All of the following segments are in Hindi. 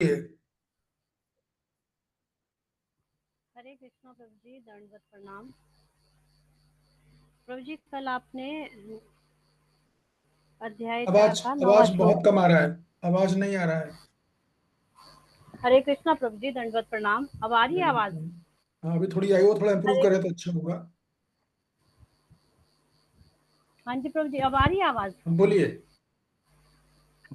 हरे कृष्णा प्रभु जी, दंडवत प्रणाम। प्रभु जी, कल आपने अध्याय 4 आवाज का 9वां आवाज बहुत श्लोक। कम आ रहा है। आवाज नहीं आ रहा है। हरे कृष्णा प्रभु जी, दंडवत प्रणाम। अब आ रही है आवाज? हाँ, अभी थोड़ी आई, वो थोड़ा इम्प्रूव हरे, करे तो अच्छा होगा। हाँ जी प्रभु जी, अब आ रही है आवाज? बोलिए।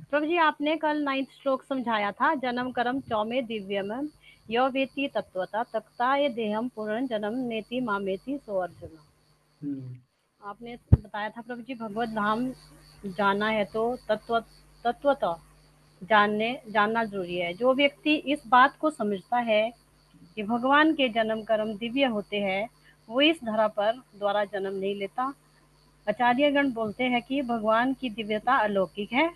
प्रभु जी, आपने कल 9वां श्लोक समझाया था, जन्म कर्म चौमे दिव्यम यो वेति तत्वता तक्ता ये देहम पुनर् जन्म नेति मामेति सो अर्जुन। आपने बताया था प्रभु जी, भगवत धाम जाना है तो तत्वतः जानना जरूरी है। जो व्यक्ति इस बात को समझता है कि भगवान के जन्म कर्म दिव्य होते हैं, वो इस धरा पर द्वारा जन्म नहीं लेता। आचार्यगण बोलते हैं कि भगवान की दिव्यता अलौकिक है।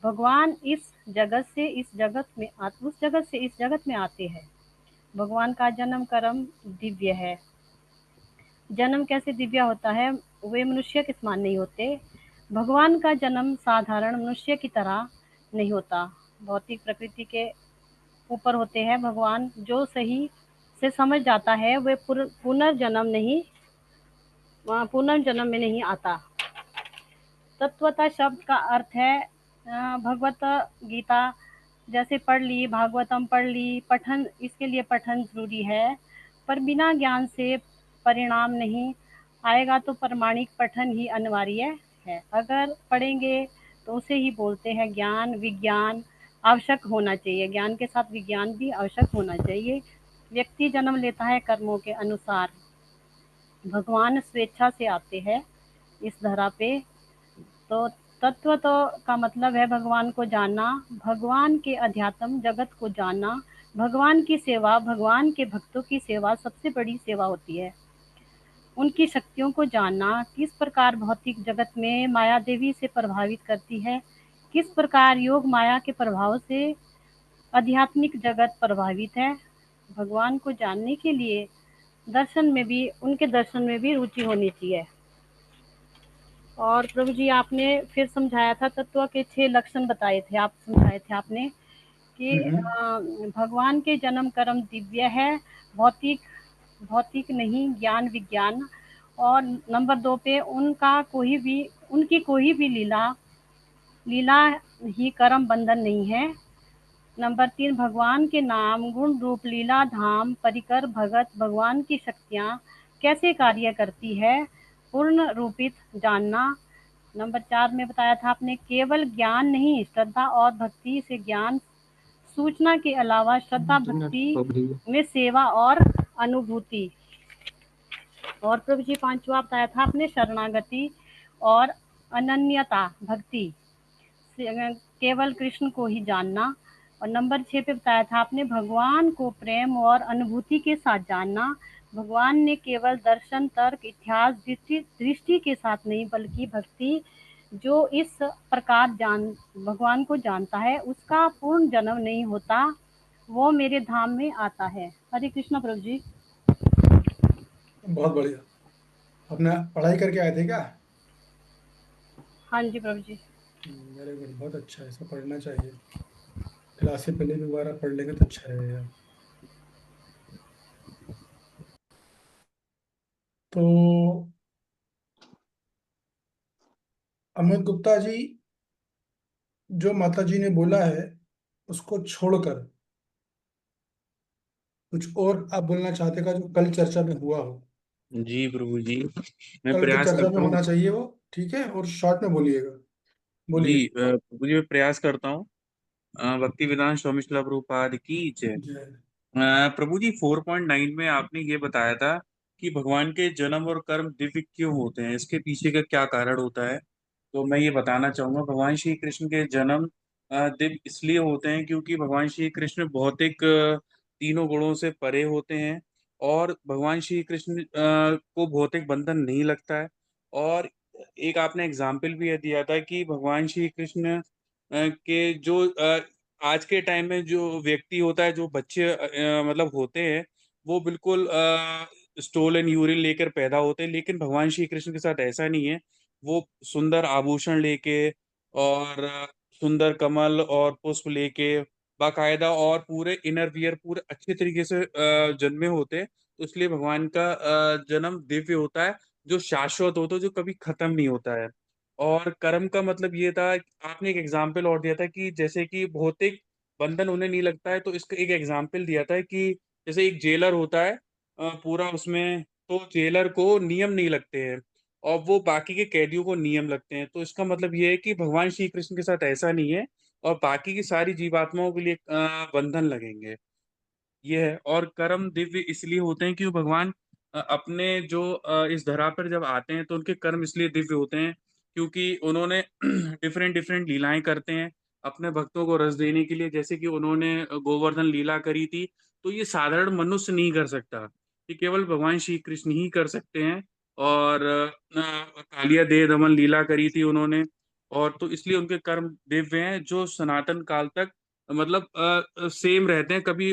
भगवान इस जगत से इस जगत में उस जगत से इस जगत में आते हैं। भगवान का जन्म कर्म दिव्य है। जन्म कैसे दिव्य होता है? वे मनुष्य के समान नहीं होते। भगवान का जन्म साधारण मनुष्य की तरह नहीं होता, भौतिक प्रकृति के ऊपर होते हैं। भगवान जो सही से समझ जाता है वे पुनर्जन्म में नहीं आता। तत्वतः शब्द का अर्थ है भगवत गीता जैसे पढ़ ली, भागवतम पढ़ ली, पठन, इसके लिए पठन जरूरी है, पर बिना ज्ञान से परिणाम नहीं आएगा, तो प्रमाणिक पठन ही अनिवार्य है। अगर पढ़ेंगे तो उसे ही बोलते हैं ज्ञान। विज्ञान आवश्यक होना चाहिए, ज्ञान के साथ विज्ञान भी आवश्यक होना चाहिए। व्यक्ति जन्म लेता है कर्मों के अनुसार। भगवान स्वेच्छा से आते हैं इस धरा पे। तो तत्व तो का मतलब है भगवान को जानना, भगवान के अध्यात्म जगत को जानना। भगवान की सेवा, भगवान के भक्तों की सेवा सबसे बड़ी सेवा होती है। उनकी शक्तियों को जानना, किस प्रकार भौतिक जगत में माया देवी से प्रभावित करती है, किस प्रकार योग माया के प्रभाव से आध्यात्मिक जगत प्रभावित है। भगवान को जानने के लिए उनके दर्शन में भी रुचि होनी चाहिए। और प्रभु जी, आपने फिर समझाया था, तत्व के 6 लक्षण समझाए थे आपने कि भगवान के जन्म कर्म दिव्य है, भौतिक भौतिक नहीं, ज्ञान विज्ञान। और नंबर 2 पे उनकी कोई भी लीला लीला ही कर्म बंधन नहीं है। नंबर 3, भगवान के नाम गुण रूप लीला धाम परिकर भगत भगवान की शक्तियाँ कैसे कार्य करती है, पूर्ण रूपित जानना। नंबर 4 में बताया था आपने, केवल ज्ञान नहीं, श्रद्धा और भक्ति से ज्ञान, सूचना के अलावा श्रद्धा भक्ति में सेवा और अनुभूति। और प्रभु जी, 5वां बताया था आपने, शरणागति और अनन्यता भक्ति, केवल कृष्ण को ही जानना। और नंबर 6 पे बताया था आपने, भगवान को प्रेम और अनुभूति के साथ जानना। भगवान ने केवल दर्शन, तर्क, इतिहास, दृष्टि के साथ नहीं, बल्कि भक्ति, जो इस प्रकार भगवान को जानता है उसका पूर्ण जन्म नहीं होता, वो मेरे धाम में आता है। हरे कृष्णा प्रभु जी। बहुत बढ़िया। अपने पढ़ाई करके आए थे क्या? हाँ जी प्रभु जी। वेरी गुड, बहुत अच्छा है, ऐसा पढ़ना चाहिए। क्लास से पहले भी दोबारा पढ़ लेंगे तो अच्छा रहेगा। तो अमित गुप्ता जी, जो माता जी ने बोला है उसको छोड़कर कुछ और आप बोलना चाहते का, जो कल चर्चा में हुआ हो? जी प्रभु जी, मैं कल की प्रयास चर्चा में करता हूँ। होना चाहिए वो, ठीक है? और शॉर्ट में बोलिएगा। जी बोलिए। प्रभु जी, मैं प्रयास करता हूँ। भक्ति वेदांत स्वामी श्रील प्रभुपाद की जय। जय। प्रभु जी, 4.9 में आपने ये बताया था कि भगवान के जन्म और कर्म दिव्य क्यों होते हैं, इसके पीछे का क्या कारण होता है। तो मैं ये बताना चाहूंगा, भगवान श्री कृष्ण के जन्म दिव्य इसलिए होते हैं क्योंकि भगवान श्री कृष्ण भौतिक तीनों गुणों से परे होते हैं, और भगवान श्री कृष्ण को भौतिक बंधन नहीं लगता है। और एक आपने एग्जाम्पल भी ये दिया था कि भगवान श्री कृष्ण के जो आज के टाइम में जो व्यक्ति होता है, जो बच्चे मतलब होते हैं, वो बिल्कुल स्टोलन यूरिन लेकर पैदा होते हैं, लेकिन भगवान श्री कृष्ण के साथ ऐसा नहीं है। वो सुंदर आभूषण लेके और सुंदर कमल और पुष्प लेके बाकायदा और पूरे इनर वियर पूरे अच्छे तरीके से जन्मे होते, तो इसलिए भगवान का जन्म दिव्य होता है, जो शाश्वत होता है, जो कभी खत्म नहीं होता है। और कर्म का मतलब ये था, आपने एक एग्जाम्पल और दिया था कि जैसे कि भौतिक बंधन उन्हें नहीं लगता है, तो इसका एक एग्जाम्पल दिया था कि जैसे एक जेलर होता है पूरा उसमें, तो जेलर को नियम नहीं लगते हैं और वो बाकी के कैदियों को नियम लगते हैं। तो इसका मतलब ये है कि भगवान श्री कृष्ण के साथ ऐसा नहीं है और बाकी की सारी जीवात्माओं के लिए बंधन लगेंगे, ये है। और कर्म दिव्य इसलिए होते हैं कि वो भगवान अपने जो इस धरा पर जब आते हैं तो उनके कर्म इसलिए दिव्य होते हैं क्योंकि उन्होंने डिफरेंट डिफरेंट लीलाएं करते हैं अपने भक्तों को रस देने के लिए। जैसे कि उन्होंने गोवर्धन लीला करी थी, तो ये साधारण मनुष्य नहीं कर सकता, ये केवल भगवान श्री कृष्ण ही कर सकते हैं। और कालिया दे दमन लीला करी थी उन्होंने, और तो इसलिए उनके कर्म दिव्य हैं जो सनातन काल तक मतलब सेम रहते हैं, कभी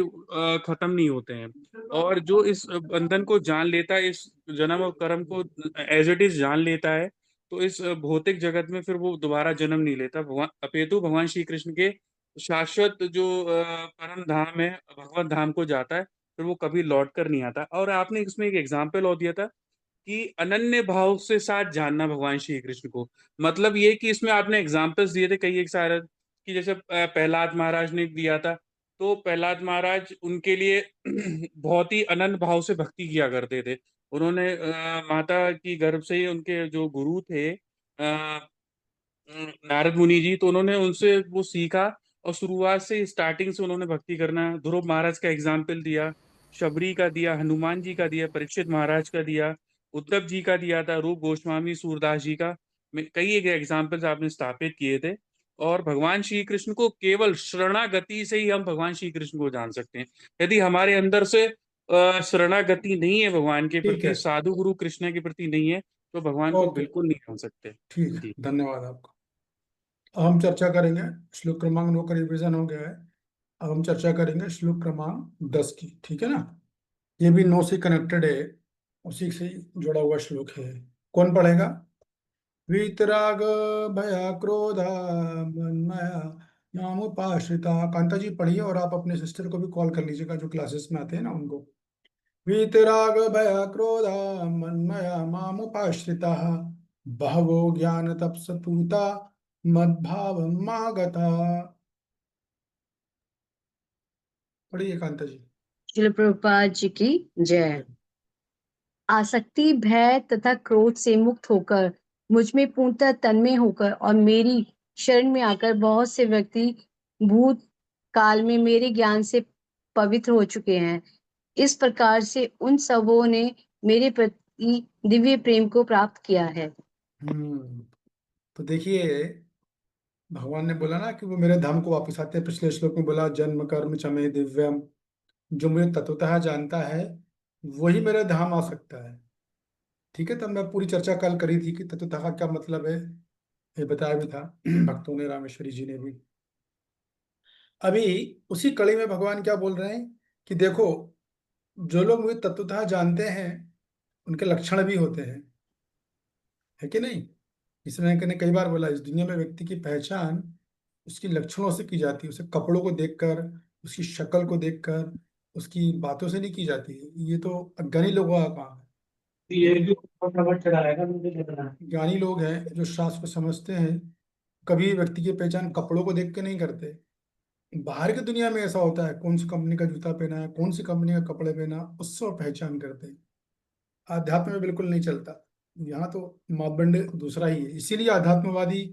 खत्म नहीं होते हैं। और जो इस बंधन को जान लेता है, इस जन्म और कर्म को एज इट इज जान लेता है, तो इस भौतिक जगत में फिर वो दोबारा जन्म नहीं लेता, भगवान अपेतु भगवान श्री कृष्ण के शाश्वत जो परम धाम है भगवत धाम को जाता है, फिर वो कभी लौट कर नहीं आता। और आपने इसमें एक एग्जाम्पल और दिया था कि अनन्य भाव से साथ जानना भगवान श्री कृष्ण को, मतलब ये कि इसमें आपने एग्जाम्पल्स दिए थे कई एक सारे, कि जैसे प्रहलाद महाराज ने दिया था, तो प्रहलाद महाराज उनके लिए बहुत ही अनन्य भाव से भक्ति किया करते थे। उन्होंने माता की गर्भ से ही उनके जो गुरु थे नारद मुनि जी, तो उन्होंने उनसे वो सीखा और शुरुआत से स्टार्टिंग से उन्होंने भक्ति करना। ध्रुव महाराज का एग्जाम्पल दिया, शबरी का दिया, हनुमान जी का दिया, परीक्षित महाराज का दिया, उद्धव जी का दिया था, रूप गोस्वामी सूरदास जी का, कई एक एग्जाम्पल्स आपने स्थापित किए थे। और भगवान श्री कृष्ण को केवल शरणागति से ही हम भगवान श्री कृष्ण को जान सकते हैं। यदि हमारे अंदर से शरणागति नहीं है भगवान के ठीक प्रति, है। साधु गुरु कृष्ण के प्रति नहीं है, तो भगवान को ओके। बिल्कुल नहीं जान सकते। ठीक है, जी। धन्यवाद आपका। अब हम चर्चा करेंगे, श्लोक क्रमांक 9 का रिवीजन हो गया है। अब हम चर्चा करेंगे श्लोक क्रमांक 10 की, ठीक है ना। ये भी 9 से कनेक्टेड है, उसी से जुड़ा हुआ श्लोक है। कौन पढ़ेगा? वीतराग भया क्रोधा मन्मया नामुपाश्रिता। कांता जी पढ़िए, और आप अपने सिस्टर को भी कॉल कर लीजिएगा जो क्लासेस में आते हैं ना उनको। वीतराग भया क्रोधा मन्मया मामुपाश्रिता बहवो ज्ञान तपसपूता मद्भाव मागता। पढ़िए कांता जी। शिल प्रभुपाद जी की जय। आसक्ति, भय तथा क्रोध से मुक्त होकर मुझ में पूर्णतः तन्मय होकर और मेरी शरण में आकर बहुत से व्यक्ति भूत काल में मेरे ज्ञान से पवित्र हो चुके हैं। इस प्रकार से उन सबों ने मेरे प्रति दिव्य प्रेम को प्राप्त किया है। तो देखिए, भगवान ने बोला ना कि वो मेरे धाम को वापस आते हैं। पिछले श्लोक में बोला जन्म कर्म चमे दिव्यम, जो मुझे तत्वतः जानता है वही मेरे धाम आ सकता है। ठीक है, तब मैं पूरी चर्चा कल करी थी कि तत्वतः का क्या मतलब है, ये बताया भी था भक्तों ने, रामेश्वरी जी ने भी। अभी उसी कड़ी में भगवान क्या बोल रहे हैं कि देखो, जो लोग मुझे तत्वतः जानते हैं उनके लक्षण भी होते हैं, है कि नहीं। इसमें मैंने कई बार बोला, इस दुनिया में व्यक्ति की पहचान उसकी लक्षणों से की जाती है, उसे कपड़ों को देखकर, उसकी शक्ल को देखकर, उसकी बातों से नहीं की जाती है। ये तो अज्ञानी लोगों का काम है। ये जो ज्ञानी लोग हैं जो शास्त्र को समझते हैं, कभी व्यक्ति की पहचान कपड़ों को देख के नहीं करते। बाहर की दुनिया में ऐसा होता है, कौन सी कंपनी का जूता पहना है, कौन सी कंपनी का कपड़े पहना, उससे वो पहचान करते हैं। आध्यात्म में बिल्कुल नहीं चलता। यहाँ तो मापदंड दूसरा ही है। इसीलिए आध्यात्मवादी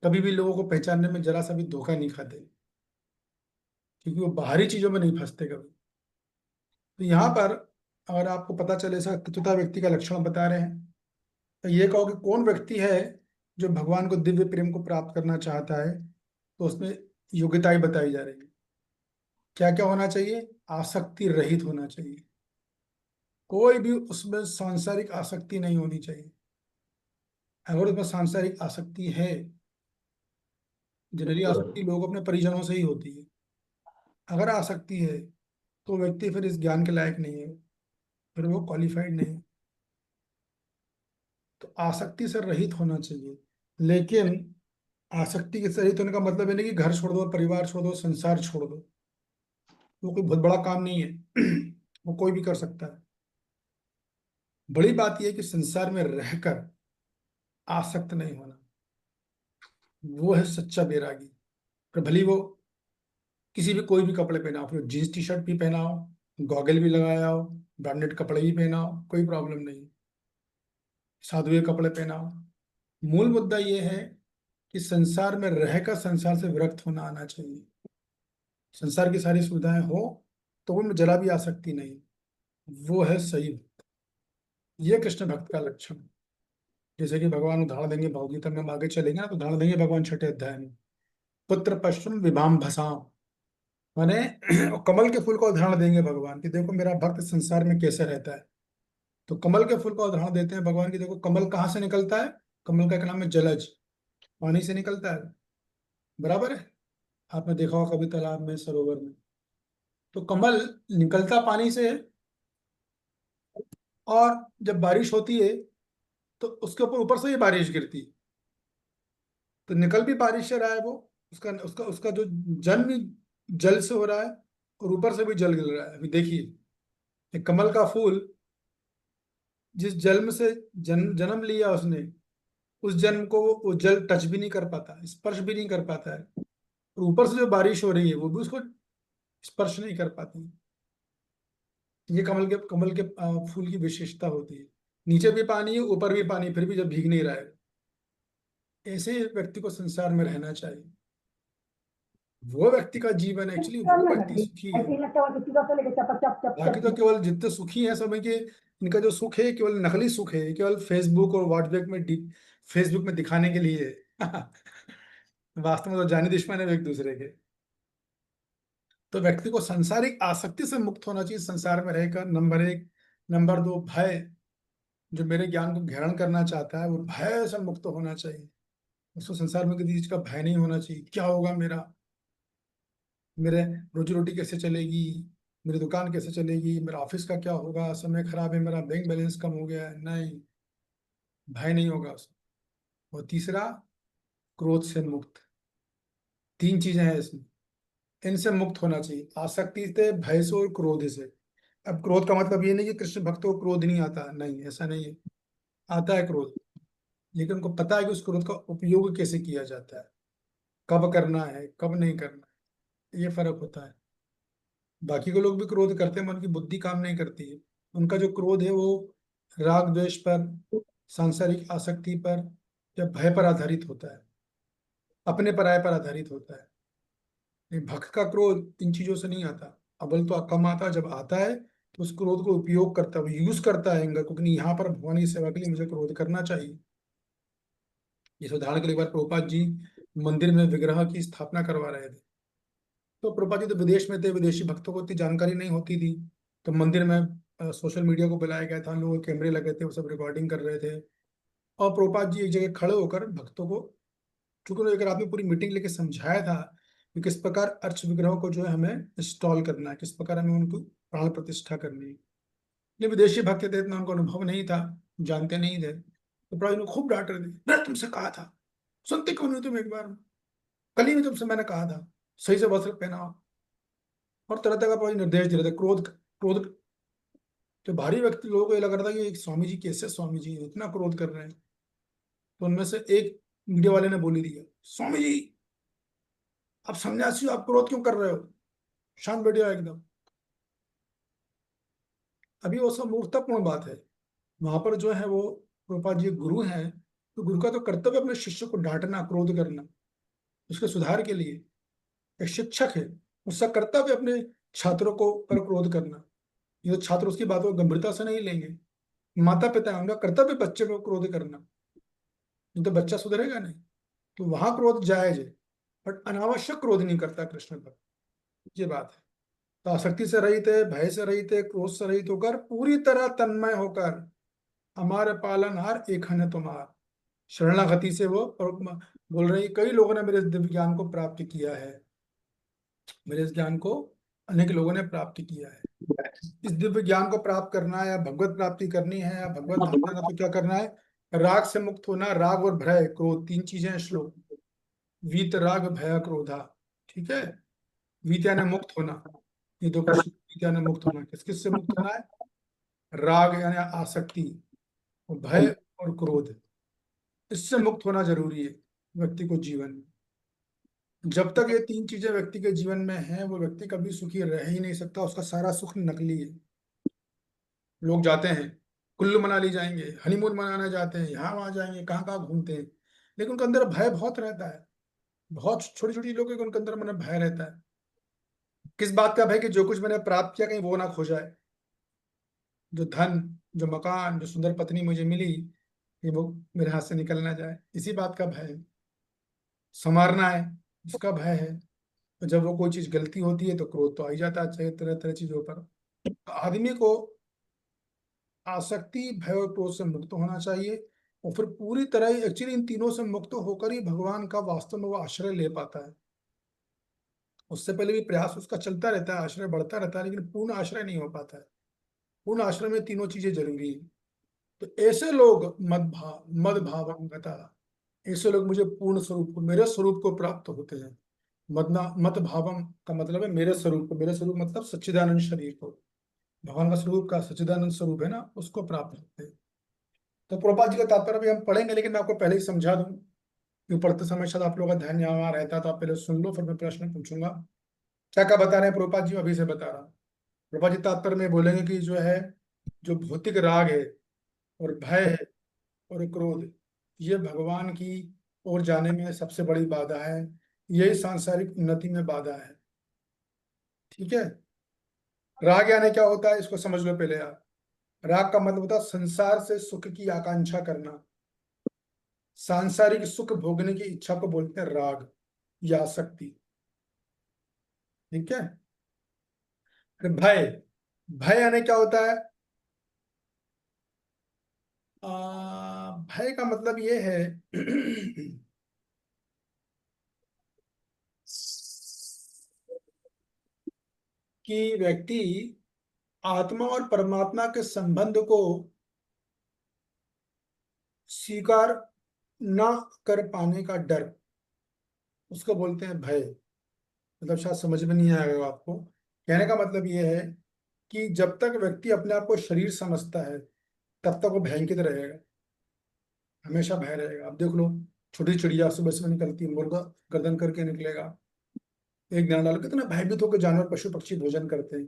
कभी भी लोगों को पहचानने में जरा सा भी धोखा नहीं खाते, क्योंकि वो बाहरी चीजों में नहीं फंसते कभी। तो यहाँ पर अगर आपको पता चले ऐसा चतुर्था व्यक्ति का लक्षण बता रहे हैं, तो ये कहो कि कौन व्यक्ति है जो भगवान को दिव्य प्रेम को प्राप्त करना चाहता है, तो उसमें योग्यताएं बताई जा रही है। क्या क्या होना चाहिए? आसक्ति रहित होना चाहिए, कोई भी उसमें सांसारिक आसक्ति नहीं होनी चाहिए। अगर उसमें सांसारिक आसक्ति है, जनरली आसक्ति लोग अपने परिजनों से ही होती है, अगर आसक्ति है तो व्यक्ति फिर इस ज्ञान के लायक नहीं है, फिर वो क्वालिफाइड नहीं है। तो आसक्ति से रहित होना चाहिए। लेकिन आसक्ति के रहित होने का मतलब है नहीं कि घर छोड़ दो, परिवार छोड़ दो, संसार छोड़ दो। वो कोई बहुत बड़ा काम नहीं है। वो कोई भी कर सकता है। बड़ी बात यह है कि संसार में रहकर आसक्त नहीं होना, वो है सच्चा बैरागी। पर भली वो किसी भी कोई भी कपड़े पहना हो, फिर जीन्स टी शर्ट भी पहना हो, गॉगल भी लगाया हो, ब्रांडेड कपड़े भी पहना हो, कोई प्रॉब्लम नहीं। साधु के कपड़े पहना हो। मूल मुद्दा यह है कि संसार में रहकर संसार से विरक्त होना आना चाहिए। संसार की सारी सुविधाएं हो तो उनमें जरा भी आसक्ति नहीं, वो है सही भक्त। ये कृष्ण भक्त का लक्षण है। जैसे कि भगवान उदाहरण देंगे, भगवदगीता में हम आगे चलेंगे ना तो उदाहरण देंगे भगवान 6ठे अध्याय में। पुत्र पश्चिम विभाम भसाम, माने कमल के फूल का उदाहरण देंगे भगवान कि देखो मेरा भक्त संसार में कैसे रहता है। तो कमल के फूल का उदाहरण देते हैं भगवान की, देखो कमल कहाँ से निकलता है। कमल का एक नाम है जलज, पानी से निकलता है, बराबर है। आपने देखा होगा कभी तालाब में, सरोवर में। तो कमल निकलता पानी से है, और जब बारिश होती है तो उसके ऊपर से ही बारिश गिरती है। तो निकल भी बारिश से रहा है वो, उसका उसका उसका जो जन्म भी जल से हो रहा है, और ऊपर से भी जल गिर रहा है। अभी देखिए, एक कमल का फूल जिस जन्म से जन्म लिया उसने, उस जन्म को वो जल टच भी नहीं कर पाता, स्पर्श भी नहीं कर पाता है। और ऊपर से जो बारिश हो रही है वो भी उसको स्पर्श नहीं कर पाती। ये कमल के फूल की विशेषता होती है। नीचे भी पानी है, ऊपर भी पानी, फिर भी जब भीग नहीं रहा है। ऐसे व्यक्ति को संसार में रहना चाहिए। वो व्यक्ति का जीवन, एक्चुअली वो व्यक्ति सुखी है। बाकी तो केवल जितने सुखी हैं सब के, इनका जो सुख है केवल नकली सुख है, केवल फेसबुक और व्हाट्सएप में फेसबुक में दिखाने के लिए है। वास्तव में तो जानी दुश्मन है एक दूसरे के। तो व्यक्ति को सांसारिक आसक्ति से मुक्त होना चाहिए संसार में रहकर, नंबर एक। नंबर दो, भय। जो मेरे ज्ञान को ग्रहण करना चाहता है वो भय से मुक्त होना चाहिए। उसको संसार में किसी चीज का भय नहीं होना चाहिए। क्या होगा मेरा, मेरे रोजी रोटी कैसे चलेगी, मेरी दुकान कैसे चलेगी, मेरा ऑफिस का क्या होगा, समय खराब है, मेरा बैंक बैलेंस कम हो गया है, नहीं, भय नहीं होगा उसको। और तीसरा, क्रोध से मुक्त। तीन चीजें हैं इसमें, इनसे मुक्त होना चाहिए, आसक्ति से, भय से और क्रोध से। अब क्रोध का मतलब ये नहीं कि कृष्ण भक्तों को क्रोध नहीं आता, नहीं, ऐसा नहीं है। आता है क्रोध, लेकिन उनको पता है कि उस क्रोध का उपयोग कैसे किया जाता है, कब करना है, कब नहीं करना है, ये फर्क होता है। बाकी के लोग भी क्रोध करते हैं, मन की बुद्धि काम नहीं करती है। उनका जो क्रोध है वो राग द्वेष पर, सांसारिक आसक्ति पर या भय पर आधारित होता है, अपने पराये पर आधारित होता है। लेकिन भक्त का क्रोध इन चीजों से नहीं आता। अव्वल तो कम आता है, जब आता है तो उस क्रोध को उपयोग करता है, यूज करता है एंगर, क्योंकि यहाँ पर भगवान की सेवा के लिए मुझे क्रोध करना चाहिए। इस उदाहरण के लिए एक बार प्रभुपाद जी मंदिर में विग्रह की स्थापना करवा रहे थे। तो प्रभुपाद जी तो विदेश में थे, विदेशी भक्तों को इतनी जानकारी नहीं होती थी। तो मंदिर में सोशल मीडिया को बुलाया गया था, लोगों के कैमरे लगे थे, वो सब रिकॉर्डिंग कर रहे थे। और प्रभुपाद जी एक जगह खड़े होकर भक्तों को, चूंकि उन्होंने एक रात में पूरी मीटिंग लेके समझाया था कि किस प्रकार अर्च विग्रह को जो है हमें इंस्टॉल करना है, किस प्रकार हमें उनको प्राण प्रतिष्ठा करनी है। लेकिन विदेशी भक्त थे, इतना उनको अनुभव नहीं था, जानते नहीं थे। तो प्रभु जी ने खूब डांट रहे थे, मैं तुमसे कहा था, सुनते क्यों नहीं तुम एक बार, कल ही में तुमसे मैंने कहा था सही से वस्त्र पहनाओ। और तरह तरह का प्रभु जी निर्देश दे रहे थे। क्रोध क्रोध जो भारी व्यक्ति, लोगों को ये लग रहा था कि एक स्वामी जी कैसे, स्वामी जी इतना क्रोध कर रहे हैं। तो उनमें से एक मीडिया वाले ने बोली दिया, स्वामी जी आप सन्यासी हो, आप क्रोध क्यों कर रहे हो, शांत बैठिए एकदम। अभी वो सब मूर्खतापूर्ण बात है। वहां पर जो है वो प्रभुपाद जी गुरु हैं, तो गुरु का तो कर्तव्य अपने शिष्य को डांटना, क्रोध करना, उसके सुधार के लिए। एक शिक्षक है, उसका कर्तव्य अपने छात्रों को पर क्रोध करना। ये तो छात्र उसकी बातों को गंभीरता से नहीं लेंगे। माता पिता है, उनका कर्तव्य बच्चे को क्रोध करना, नहीं तो बच्चा सुधरेगा नहीं। तो वहां क्रोध जायज है, बट अनावश्यक क्रोध नहीं करता कृष्ण भक्त, ये बात है। तो आसक्ति से रहित है, भय से रहित है, क्रोध से रहित होकर पूरी तरह तन्मय होकर, हमारे पालनहार एक है तुम्हार, शरणागति से वो बोल रहे हैं, कई लोगों ने मेरे इस दिव्य ज्ञान को प्राप्त किया है, मेरे इस ज्ञान को अनेक लोगों ने प्राप्त किया है। इस दिव्य ज्ञान को प्राप्त करना है, या भगवत प्राप्ति करनी है, या भगवत धाम करना, तो क्या करना है, राग से मुक्त होना। राग और भय, क्रोध, तीन चीजें हैं श्लोक। वीतराग भय क्रोधा। ठीक है, वीत यानी मुक्त होना, ये दो कुछ, वीत यानी मुक्त होना, किस किस से मुक्त होना है? राग यानी आसक्ति, और भय और क्रोध, इससे मुक्त होना जरूरी है व्यक्ति को जीवन में। जब तक ये तीन चीजें व्यक्ति के जीवन में हैं, वो व्यक्ति कभी सुखी रह ही नहीं सकता। उसका सारा सुख नकली है। लोग जाते हैं, कुल्लू मनाली जाएंगे, हनीमून मनाने जाते हैं, यहाँ वहां जाएंगे, कहाँ कहाँ घूमते हैं, लेकिन उनके अंदर भय बहुत रहता है। बहुत छोटी छोटी लोग हैं, उनके अंदर मन में भय रहता है। किस बात का भय? कि जो कुछ मैंने प्राप्त किया कहीं वो ना खो जाए, जो धन, जो मकान, जो सुंदर पत्नी मुझे मिली, कि वो मेरे हाथ से निकल ना जाए, इसी बात का भय है। संवारना है, उसका भय है। तो जब वो कोई चीज गलती होती है तो क्रोध तो आ ही जाता है, चाहे तरह तरह चीजों पर। तो आदमी को आसक्ति, भय और क्रोध से मुक्त होना चाहिए, और फिर पूरी तरह ही एक्चुअली इन तीनों से मुक्त होकर ही भगवान का वास्तव में वो आश्रय ले पाता है। उससे पहले भी प्रयास उसका चलता रहता है, आश्रय बढ़ता रहता है, लेकिन पूर्ण आश्रय नहीं हो पाता है। पूर्ण आश्रय में तीनों चीजें जरूरी है। तो ऐसे लोग मद भावम गता, ऐसे लोग मुझे पूर्ण स्वरूप को, मेरे स्वरूप को प्राप्त होते हैं। मत भावम का मतलब है मेरे स्वरूप को, मेरे स्वरूप मतलब सच्चिदानंद शरीर को, भगवान का स्वरूप का सच्चिदानंद स्वरूप है ना, उसको प्राप्त होते हैं। तो प्रभुपाद जी का तात्पर्य भी हम पढ़ेंगे, लेकिन मैं आपको पहले ही समझा दूं, क्यों पढ़ते समय शायद आप लोगों का ध्यान यहाँ वहाँ रहता, तो आप पहले सुन लो, फिर मैं प्रश्न पूछूंगा। क्या क्या बता रहे हैं प्रभुपाद जी? अभी से बता रहा हूँ। प्रभुपाद जी तात्पर्य में बोलेंगे कि जो है, जो भौतिक राग है और भय है और क्रोध, ये भगवान की ओर जाने में सबसे बड़ी बाधा है। यही सांसारिक उन्नति में बाधा है। ठीक है, राग यानी क्या होता है इसको समझ लो पहले आप। राग का मतलब होता है संसार से सुख की आकांक्षा करना, सांसारिक सुख भोगने की इच्छा को बोलते हैं राग या आसक्ति। ठीक है, फिर भय, भय यानी क्या होता है? भय का मतलब ये है कि व्यक्ति आत्मा और परमात्मा के संबंध को स्वीकार ना कर पाने का डर, उसको बोलते हैं भय। मतलब शायद समझ में नहीं आएगा आपको। कहने का मतलब ये है कि जब तक व्यक्ति अपने आप को शरीर समझता है, तब तक वो भयंकित रहेगा, हमेशा भय रहेगा। आप देख लो, छोटी चिड़िया सुबह सुबह निकलती है, मुर्गा गर्दन करके निकलेगा, एक ध्यान डालो कितना भयभीत होकर जानवर पशु पक्षी भोजन करते हैं।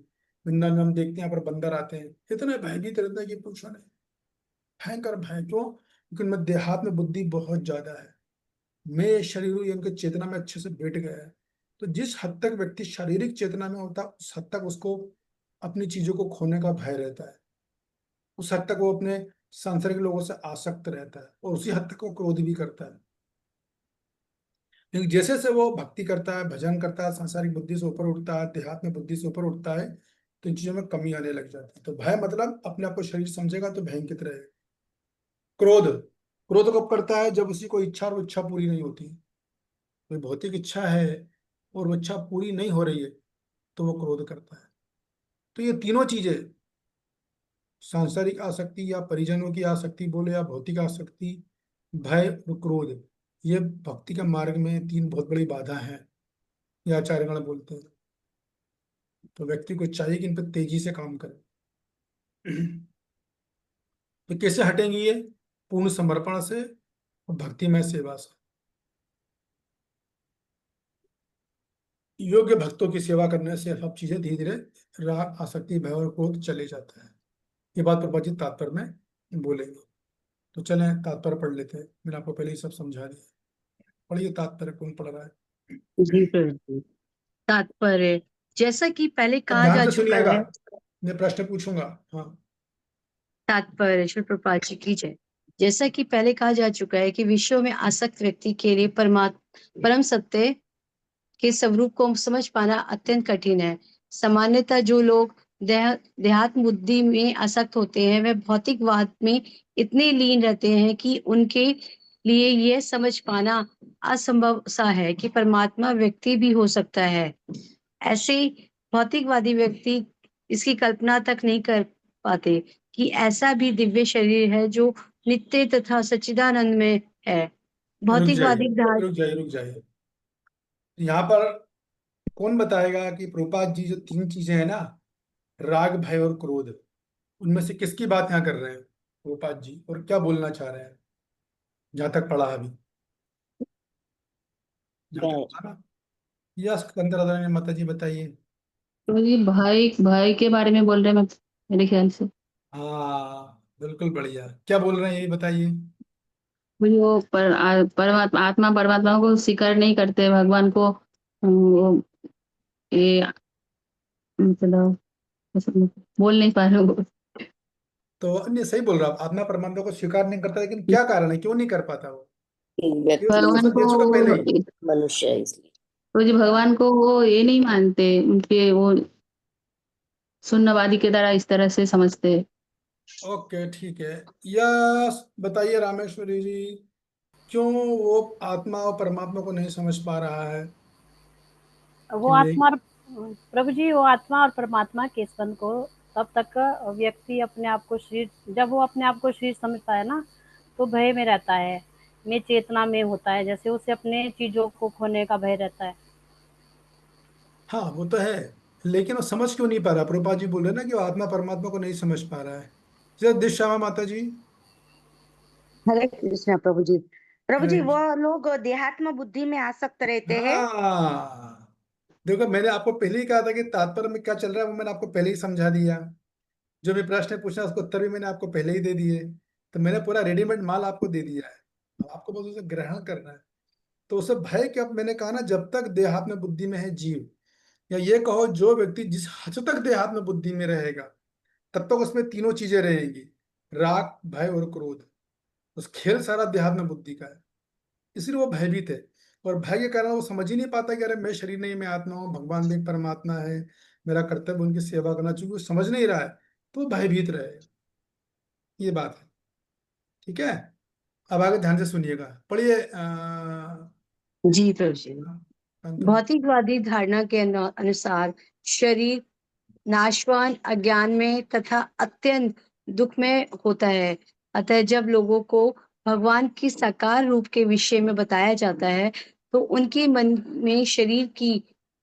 वृंदावन में हम देखते हैं, यहाँ पर बंदर आते हैं, इतने भयभीत रहते हैं कि पूछो नहीं। भयंकर भय क्यों? क्योंकि उनमें देहात में बुद्धि बहुत ज्यादा है, मैं शरीर हूँ, ये उनके चेतना में अच्छे से बैठ गया है। तो जिस हद तक व्यक्ति शारीरिक चेतना में होता है, उस हद तक उसको अपनी चीजों को खोने का भय रहता है, उस हद तक वो अपने सांसारिक लोगों से आसक्त रहता है, और उसी हद तक वो क्रोध भी करता है। लेकिन जैसे से वो भक्ति करता है, भजन करता है, सांसारिक बुद्धि से ऊपर उठता है, देहात में बुद्धि से ऊपर उठता है, तो इन चीजों में कमी आने लग जाती है। तो भय मतलब अपने आप को शरीर समझेगा तो भयंकित रहेगा। क्रोध, क्रोध कब करता है? जब उसकी कोई इच्छा और वो इच्छा पूरी नहीं होती। कोई भौतिक इच्छा है और वो इच्छा पूरी नहीं हो रही है, तो वो क्रोध करता है। तो ये तीनों चीजें, सांसारिक आसक्ति या परिजनों की आसक्ति बोले या भौतिक आसक्ति, भय और क्रोध, ये भक्ति के मार्ग में तीन बहुत बड़ी बाधा है, ये आचार्यगण बोलते हैं। तो व्यक्ति को चाहिए कि इन पर तेजी से काम करे। तो कैसे हटेंगी ये? पूर्ण समर्पण से और भक्तिमय सेवा से। योग्य भक्तों की सेवा करने से सब चीजें धीरे धीरे, राग, आसक्ति, भय और क्रोध चले जाता है। ये बात प्रभुपाद जी तात्पर्य में बोलेंगे। तो चलें तात्पर्य पढ़ लेते हैं, मैंने आपको पहले ही सब समझा दिया। पढ़िए तात्पर्य, कौन पढ़ रहा है? जी प्रभु। तात्पर्य, जैसा कि पहले अब कहा ध्यान जा से चुका सुनिएगा, है। मैं प्रश्न पूछूंगा। हाँ, तात्पर्य श्री प्रभुपाद जी की जय। जैसा कि पहले कहा जा चुका है कि विश्व में आसक्त व्यक्ति के लिए परम सत्य के स्वरूप को समझ पाना अत्यंत कठिन है। सामान्यतः जो लोग देहात्म बुद्धि में आसक्त होते हैं, वे भौतिकवाद में इतने लीन रहते हैं कि उनके लिए यह समझ पाना असंभव सा है कि परमात्मा व्यक्ति भी हो सकता है। ऐसे भौतिकवादी व्यक्ति इसकी कल्पना तक नहीं कर पाते कि ऐसा भी दिव्य शरीर है जो नित्य तथा सच्चिदानंद में है। रुक जाइए, भौतिकवादी रुक जाइए, रुक जाइए। यहाँ पर कौन बताएगा कि प्रभुपाद जी जो तीन चीजें हैं ना, राग, भय और क्रोध, उनमें से किसकी बात यहाँ कर रहे हैं प्रभुपाद जी, और क्या बोलना चाह रहे हैं, जहां तक पढ़ा अभी, जहां तक भय। पढ़ा ना। यस कंदराधारा ने माता जी बताइए। तो ये भाई भाई के बारे में बोल रहे हैं मेरे ख्याल से। हाँ बिल्कुल बढ़िया, क्या बोल रहे हैं यही बताइए। मुझे वो परमात्मा आत्मा परमात्मा को स्वीकार नहीं करते, भगवान को वो ये मतलब ऐसे बोल नहीं पा रहे हो। तो अन्य सही बोल रहा, आत्मा परमात्मा को स्वीकार नहीं करता, लेकिन क्या कारण है, क्यों नहीं कर पाता वो? ये तो भगवान सब दे चुका पहले ही। को मनुष्य है इसलिए। तो जो भगवान को वो ये नहीं मानते, उनके वो शून्यवादी के द्वारा इस तरह से समझते हैं। ओके ठीक है। यस बताइए रामेश्वरी जी, क्यों वो आत्मा और परमात्मा को नहीं समझ पा रहा है? वो कि वे आत्मा और प्रभु जी, वो आत्मा और परमात्मा के संबंध को तब तक व्यक्ति अपने आप को शरीर, जब वो अपने आप को शरीर समझता है ना, तो भय में रहता है, में चेतना में होता है, जैसे उसे अपने चीजों को खोने का भय रहता है। हाँ वो तो है, लेकिन वो समझ क्यों नहीं पा रहा? प्रभुपाद जी बोल रहे हैं ना कि वो आत्मा परमात्मा को नहीं समझ पा रहा है। जय दिशामा माता जी। हरे कृष्णा प्रभु जी। प्रभु जी, हरे वो लोग देहात्म बुद्धि में आसक्त रहते हैं। हाँ देखो, मैंने आपको पहले ही कहा था कि तात्पर्य में क्या चल रहा है, वो मैंने आपको पहले ही समझा दिया। जो भी प्रश्न पूछा उसको उत्तर भी मैंने आपको पहले ही दे दिए। तो मैंने पूरा रेडीमेड माल आपको दे दिया है, अब आपको बस उसे ग्रहण करना है। तो उसे भय क्या, मैंने कहा ना, जब तक देहात्म बुद्धि में है जीव, या ये कहो जो व्यक्ति जिस हद तक देहात्म बुद्धि में रहेगा, तब तक उसमें तीनों चीजें रहेंगी, राग, भय और क्रोध। उस खेल सारा देहात्म बुद्धि का है, इसलिए वो भयभीत है। और भय के कारण वो समझ ही नहीं पाता कि अरे मैं शरीर नहीं, मैं आत्मा हूँ, भगवान भी एक परमात्मा है, मेरा कर्तव्य उनकी सेवा करना, चूंकि वो समझ नहीं रहा है तो वो भयभीत रहेगा। ये बात है, ठीक है। अब आगे ध्यान से सुनिएगा, पढ़िए जी प्रभु जी। अंतम। भौतिकवादी धारणा के अनुसार शरीर नाशवान, अज्ञान में तथा अत्यंत दुख में होता है। अतः जब लोगों को भगवान की साकार रूप के विषय में बताया जाता है, तो उनके मन में शरीर की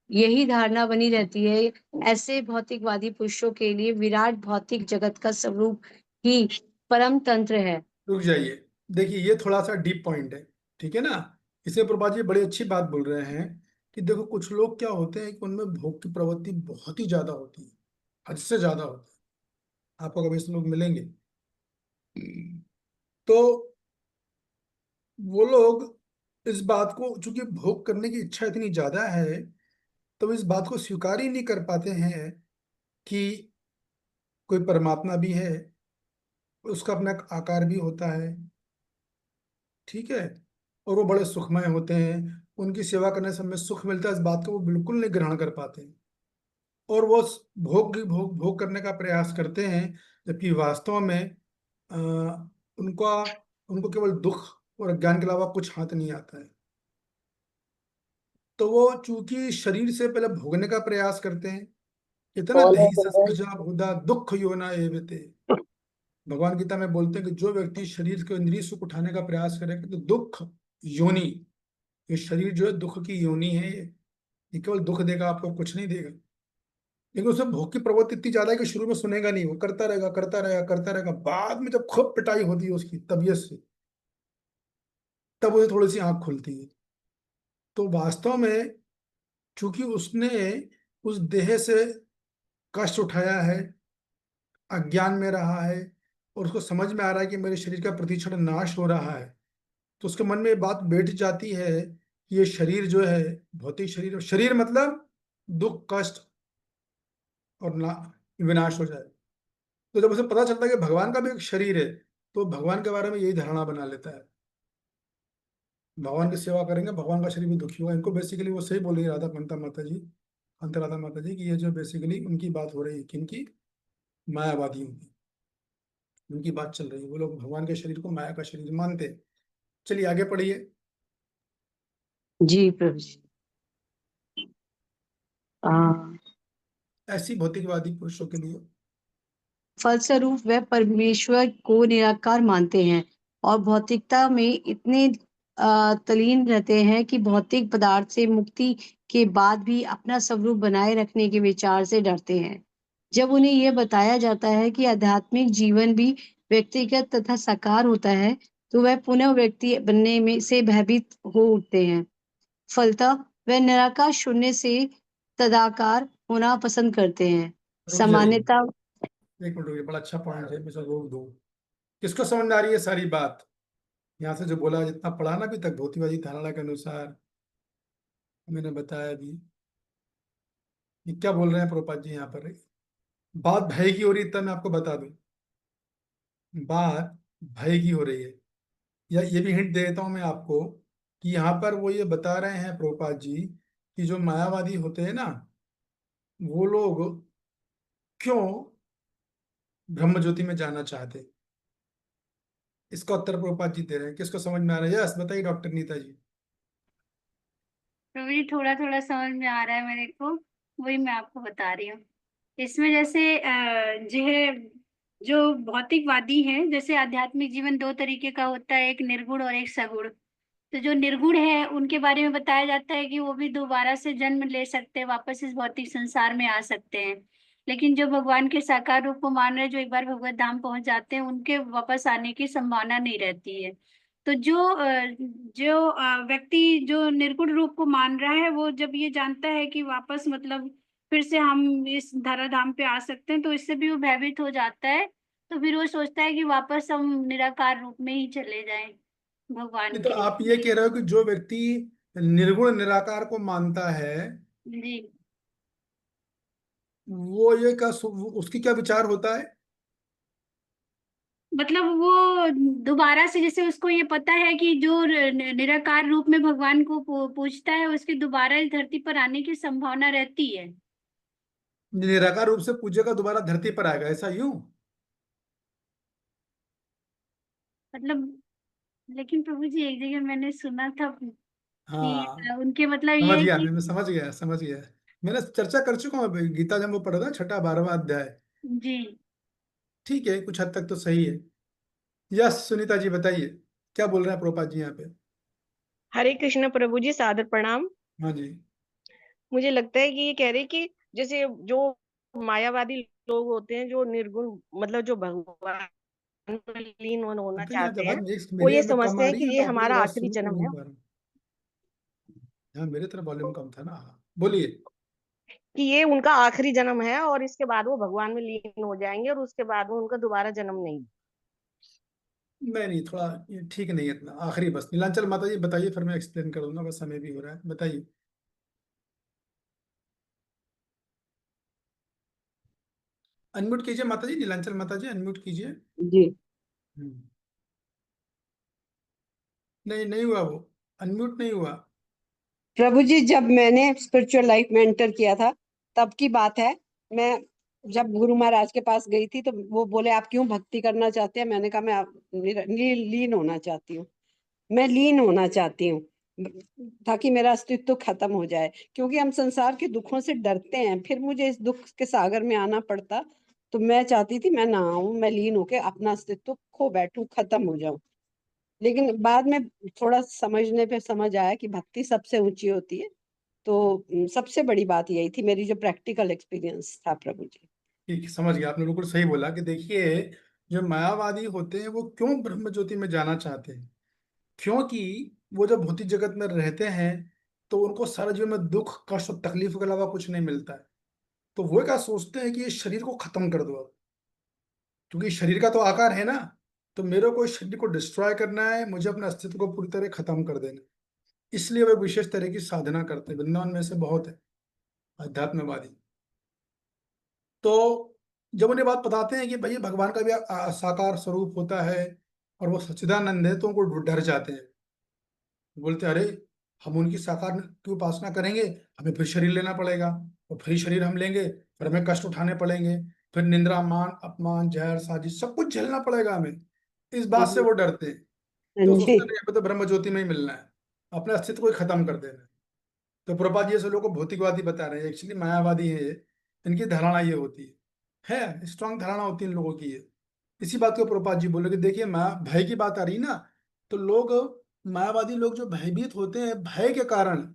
यही धारणा बनी रहती है। ऐसे भौतिकवादी पुरुषों के लिए विराट भौतिक जगत का स्वरूप ही परम तंत्र है। रुक जाइए, देखिए ये थोड़ा सा डीप पॉइंट है, ठीक है ना। इसमें प्रभा जी बड़ी अच्छी बात बोल रहे हैं कि देखो कुछ लोग क्या होते हैं कि उनमें भोग की प्रवृत्ति बहुत ही ज्यादा होती है, हद से ज्यादा होती है। आपको कभी ऐसे लोग मिलेंगे, तो वो लोग इस बात को, चूंकि भोग करने की इच्छा इतनी ज्यादा है, तो वो इस बात को स्वीकार ही नहीं कर पाते हैं कि कोई परमात्मा भी है, उसका अपना एक आकार भी होता है, ठीक है, और वो बड़े सुखमय होते हैं, उनकी सेवा करने से हमें सुख मिलता है, इस बात को वो बिल्कुल नहीं ग्रहण कर पाते हैं। और वो भोग भोग करने का प्रयास करते हैं, जबकि वास्तव में अ, उनका उनको केवल दुख और अज्ञान के अलावा कुछ हाथ नहीं आता है। तो वो चूंकि शरीर से पहले भोगने का प्रयास करते हैं, इतना बोले दही सस्पृजा बहुधा दुख योना एवते। भगवान गीता में बोलते हैं कि जो व्यक्ति शरीर के इंद्रिय सुख उठाने का प्रयास करेगा तो दुख योनि, ये शरीर जो है दुख की योनि है, ये केवल दुख देगा, आपको कुछ नहीं देगा। लेकिन उसमें भोग की प्रवृत्ति इतनी ज्यादा है कि शुरू में सुनेगा नहीं, वो करता रहेगा करता रहेगा करता रहेगा, बाद में जब खूब पिटाई होती है उसकी तबीयत से, तब उसे थोड़ी सी आंख खुलती है। तो वास्तव में चूंकि उसने उस देह से कष्ट उठाया है, अज्ञान में रहा है, और उसको समझ में आ रहा है कि मेरे शरीर का प्रतिक्षण नाश हो रहा है, तो उसके मन में ये बात बैठ जाती है कि ये शरीर जो है, भौतिक शरीर, शरीर मतलब दुख कष्ट और ना विनाश हो जाए। तो जब उसे पता चलता है कि भगवान का भी एक शरीर है, तो भगवान के बारे में यही धारणा बना लेता है, भगवान की सेवा करेंगे भगवान का शरीर भी दुखी होगा। इनको बेसिकली वो सही बोल रही है राधा कांता माता जी, कांता राधा माता जी, कि ये जो बेसिकली उनकी बात हो रही है, किनकी, मायावादियों की, उनकी बात चल रही है। वो लोग भगवान के शरीर को माया का शरीर मानते हैं। चलिए आगे पढ़िए। जी प्रभु जी। आ, ऐसी भौतिकवादी पुरुषों के लिए फलस्वरूप वह परमेश्वर को निराकार मानते हैं और भौतिकता में इतने तल्लीन रहते हैं कि भौतिक पदार्थ से मुक्ति के बाद भी अपना स्वरूप बनाए रखने के विचार से डरते हैं। जब उन्हें यह बताया जाता है कि आध्यात्मिक जीवन भी व्यक्तिगत तथा साकार होता है, तो वह पुनः व्यक्ति बनने में से भयभीत हो उठते हैं। फलतः वह निराकार शून्य से तदाकार होना पसंद करते हैं। रुक जाइए, सामान्यता एक मिनट रुकिए, बड़ा अच्छा पॉइंट है, मैं इसे रोक दूं। किसको समझ में आ रही है सारी बात? यहाँ से जो बोला, जितना पढ़ा ना अभी तक भौतिकवादी धारणा के अनुसार, मैंने बताया भी, ये क्या बोल रहे हैं प्रभुपाद जी यहाँ पर? बात भय की हो रही है, इतना मैं आपको बता दूं, बात भय की हो रही है। या ये भी हिंट दे देता हूं मैं आपको कि यहाँ पर वो ये बता रहे हैं प्रभुपाद जी कि जो मायावादी होते हैं ना, वो लोग क्यों ब्रह्म ज्योति में जाना चाहते हैं। इसका उत्तर प्रभुपाद जी दे रहे हैं। किसको समझ में आ रहा है? यस बताइए डॉक्टर नीता जी। प्रभु जी थोड़ा थोड़ा समझ में आ रहा है मेरे को, वही मैं आपको बता रही हूँ। इसमें जैसे जो भौतिकवादी हैं, जैसे आध्यात्मिक जीवन दो तरीके का होता है, एक निर्गुण और एक सगुण। तो जो निर्गुण है उनके बारे में बताया जाता है कि वो भी दोबारा से जन्म ले सकते हैं, वापस इस भौतिक संसार में आ सकते हैं। लेकिन जो भगवान के साकार रूप को मान रहे, जो एक बार भगवत धाम पहुंच जाते हैं, उनके वापस आने की संभावना नहीं रहती है। तो जो व्यक्ति जो निर्गुण रूप को मान रहा है, वो जब ये जानता है कि वापस मतलब फिर से हम इस धराधाम पे आ सकते हैं, तो इससे भी वो भयभीत हो जाता है। तो फिर वो सोचता है कि वापस हम निराकार रूप में ही चले जाएं भगवान नहीं तो के। आप ये कह रहे हो कि जो व्यक्ति निर्गुण निराकार को मानता है, जी, वो ये का उसकी क्या विचार होता है? मतलब वो दोबारा से, जैसे उसको ये पता है कि जो निराकार रूप में भगवान को पूजता है, उसके दोबारा इस धरती पर आने की संभावना रहती है। निराकार रूप से पूज्य का दोबारा धरती पर आएगा, ऐसा यूं? मतलब, लेकिन प्रभु जी एक जगह मैंने सुना था कि हाँ, उनके मतलब ये समझ है गया कि मैं समझ गया, समझ गया। मैंने चर्चा कर चुका हूँ अभी, गीता जब वो पढ़ा था, छठा 12वां अध्याय। जी। ठीक है, कुछ हद तक तो सही है। यस सुनीता जी बताइए, क्या बोल रहे हैं प्रभुपाद जी यहाँ पे? हरे कृष्ण प्रभु जी, सादर प्रणाम। हाँ जी। मुझे लगता है कि ये कह रहे कि जैसे जो मायावादी लोग होते हैं, जो निर्गुण मतलब जो भगवान में लीन होना अंकल यहाँ चाहते हैं, आवाज मेरी वो मेरे ये में कम समझते आ हैं रही कि है, ये तो आपकी हमारा आवाज आखिरी सुन क्यों जन्म नहीं है। पा रहा हूँ? हाँ मेरे तरफ वॉल्यूम कम था ना। हाँ बोलिए। कि ये उनका आखिरी जन्म है और इसके बाद वो भगवान में लीन हो जाएंगे और उसके बाद वो उनका दोबारा जन्म नहीं। मैं नहीं, थोड़ा ये ठीक नहीं है इतना आखिरी। बस नीलांचल माता जी बताइए, फिर मैं एक्सप्लेन कर दूंगा, बस समय भी हो रहा है, बताइए। अनम्यूट कीजिए माता जी, नीलांचल माता जी अनम्यूट कीजिए। जी हम्म, नहीं नहीं हुआ वो, अनम्यूट नहीं हुआ। प्रभु जी, जब मैंने स्पिरिचुअल लाइफ में एंटर किया था तब की बात है। मैं जब गुरु महाराज के पास गई थी तो वो बोले आप क्यों भक्ति करना चाहते हैं। मैंने कहा मैं लीन होना चाहती हूँ। मैं लीन होना चाहती हूँ ताकि मेरा अस्तित्व खत्म हो जाए, क्योंकि हम संसार के दुखों से डरते हैं। फिर मुझे इस दुख के सागर में आना पड़ता, तो मैं चाहती थी मैं ना आऊं, मैं लीन होके अपना अस्तित्व खो बैठूं, खत्म हो जाऊं। लेकिन बाद में थोड़ा समझने पे समझ आया कि भक्ति सबसे ऊंची होती है। तो सबसे बड़ी बात यही थी, मेरी जो प्रैक्टिकल एक्सपीरियंस था प्रभु जी। ठीक है, समझ गया, आपने बिल्कुल सही बोला कि देखिए, जो मायावादी होते हैं वो क्यों ब्रह्म ज्योति में जाना चाहते हैं? क्योंकि वो जब भौतिक जगत में रहते हैं तो उनको सारा जीवन में दुख कष्ट और तकलीफ के अलावा कुछ नहीं मिलता है। तो वो क्या सोचते हैं कि ये शरीर को खत्म कर दो अब, क्योंकि शरीर का तो आकार है ना, तो मेरे को इस शरीर को डिस्ट्रॉय करना है, मुझे अपने अस्तित्व को पूरी तरह खत्म कर देना है। इसलिए वे विशेष तरह की साधना करते हैं, वृंदावन में से बहुत है अध्यात्मवादी। तो जब उन्हें बात बताते हैं कि भाई भगवान का भी साकार स्वरूप होता है और वो सच्चिदानंद है, तो उनको डर जाते हैं। बोलते अरे, हम उनकी साकार की उपासना करेंगे, हमें फिर शरीर लेना पड़ेगा, और फिर शरीर हम लेंगे, फिर हमें कष्ट उठाने पड़ेंगे, फिर निंद्रा मान अपमान जहर साजिश सब कुछ झेलना पड़ेगा हमें। इस बात से वो डरते हैं। तो जी सोचते नहीं, हमें तो ब्रह्म ज्योति में ही मिलना है, अपने अस्तित्व को ही खत्म कर देना है। तो प्रभुपाद जी ऐसे लोगों को भौतिकवादी बता रहे हैं, एक्चुअली मायावादी है ये। इनकी धारणा ये होती है स्ट्रांग धारणा होती है इन लोगों की ये। इसी बात को प्रभुपाद जी बोले कि देखिए, माँ भय की बात आ रही ना, तो लोग मायावादी लोग जो भयभीत होते हैं, भय के कारण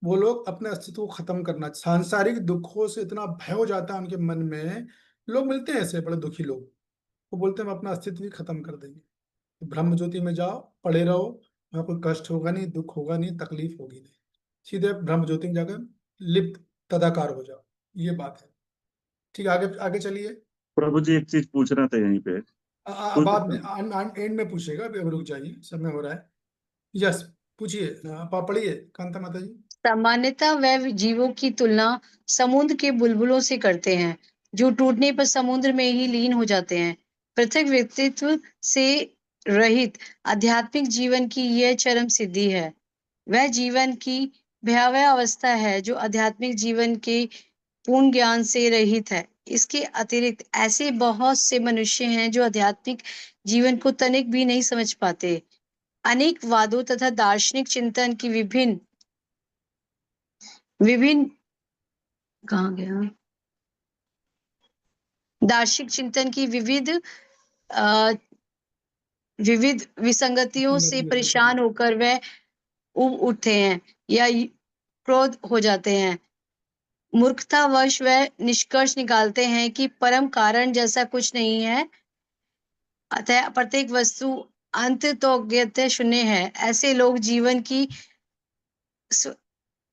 वो लोग अपने अस्तित्व को खत्म करना, सांसारिक दुखों से इतना भय हो जाता है उनके मन में। लोग मिलते हैं ऐसे बड़े दुखी लोग, वो बोलते हैं हम अपना अस्तित्व ही खत्म कर देंगे। तो ब्रह्म ज्योति में जाओ, पड़े रहो, वहां कोई कष्ट होगा नहीं, दुख होगा नहीं, तकलीफ होगी नहीं, सीधे ब्रह्म ज्योति में जाकर लिप्त तदाकार हो जाओ। ये बात है। ठीक है, आगे आगे चलिए। प्रभु जी एक चीज पूछना था यहीं पे। पूछ बाद सकता में हूँ? एंड में पूछेगा, अभी रुक जाइए, समय हो रहा है। यस, पूछिए, पढ़िए कांता माता जी। सामान्यतः वह जीवों की तुलना समुद्र के बुलबुलों से करते हैं, जो टूटने पर समुद्र में ही लीन हो जाते हैं। पृथक व्यक्तित्व से रहित आध्यात्मिक जीवन की यह चरम सिद्धि है। वह जीवन की भयावह अवस्था है जो आध्यात्मिक जीवन के पूर्ण ज्ञान से रहित है। इसके अतिरिक्त ऐसे बहुत से मनुष्य हैं जो आध्यात्मिक जीवन को तनिक भी नहीं समझ पाते। अनेक वादों तथा दार्शनिक चिंतन की विभिन्न विभिन्न कहाँ गया दार्शनिक चिंतन की विविध विसंगतियों से परेशान होकर वह उब उठते हैं या क्रोध हो जाते हैं। मूर्खतावश वह निष्कर्ष निकालते हैं कि परम कारण जैसा कुछ नहीं है, अतः प्रत्येक वस्तु अंत तो ज्ञेय शून्य है। ऐसे लोग जीवन की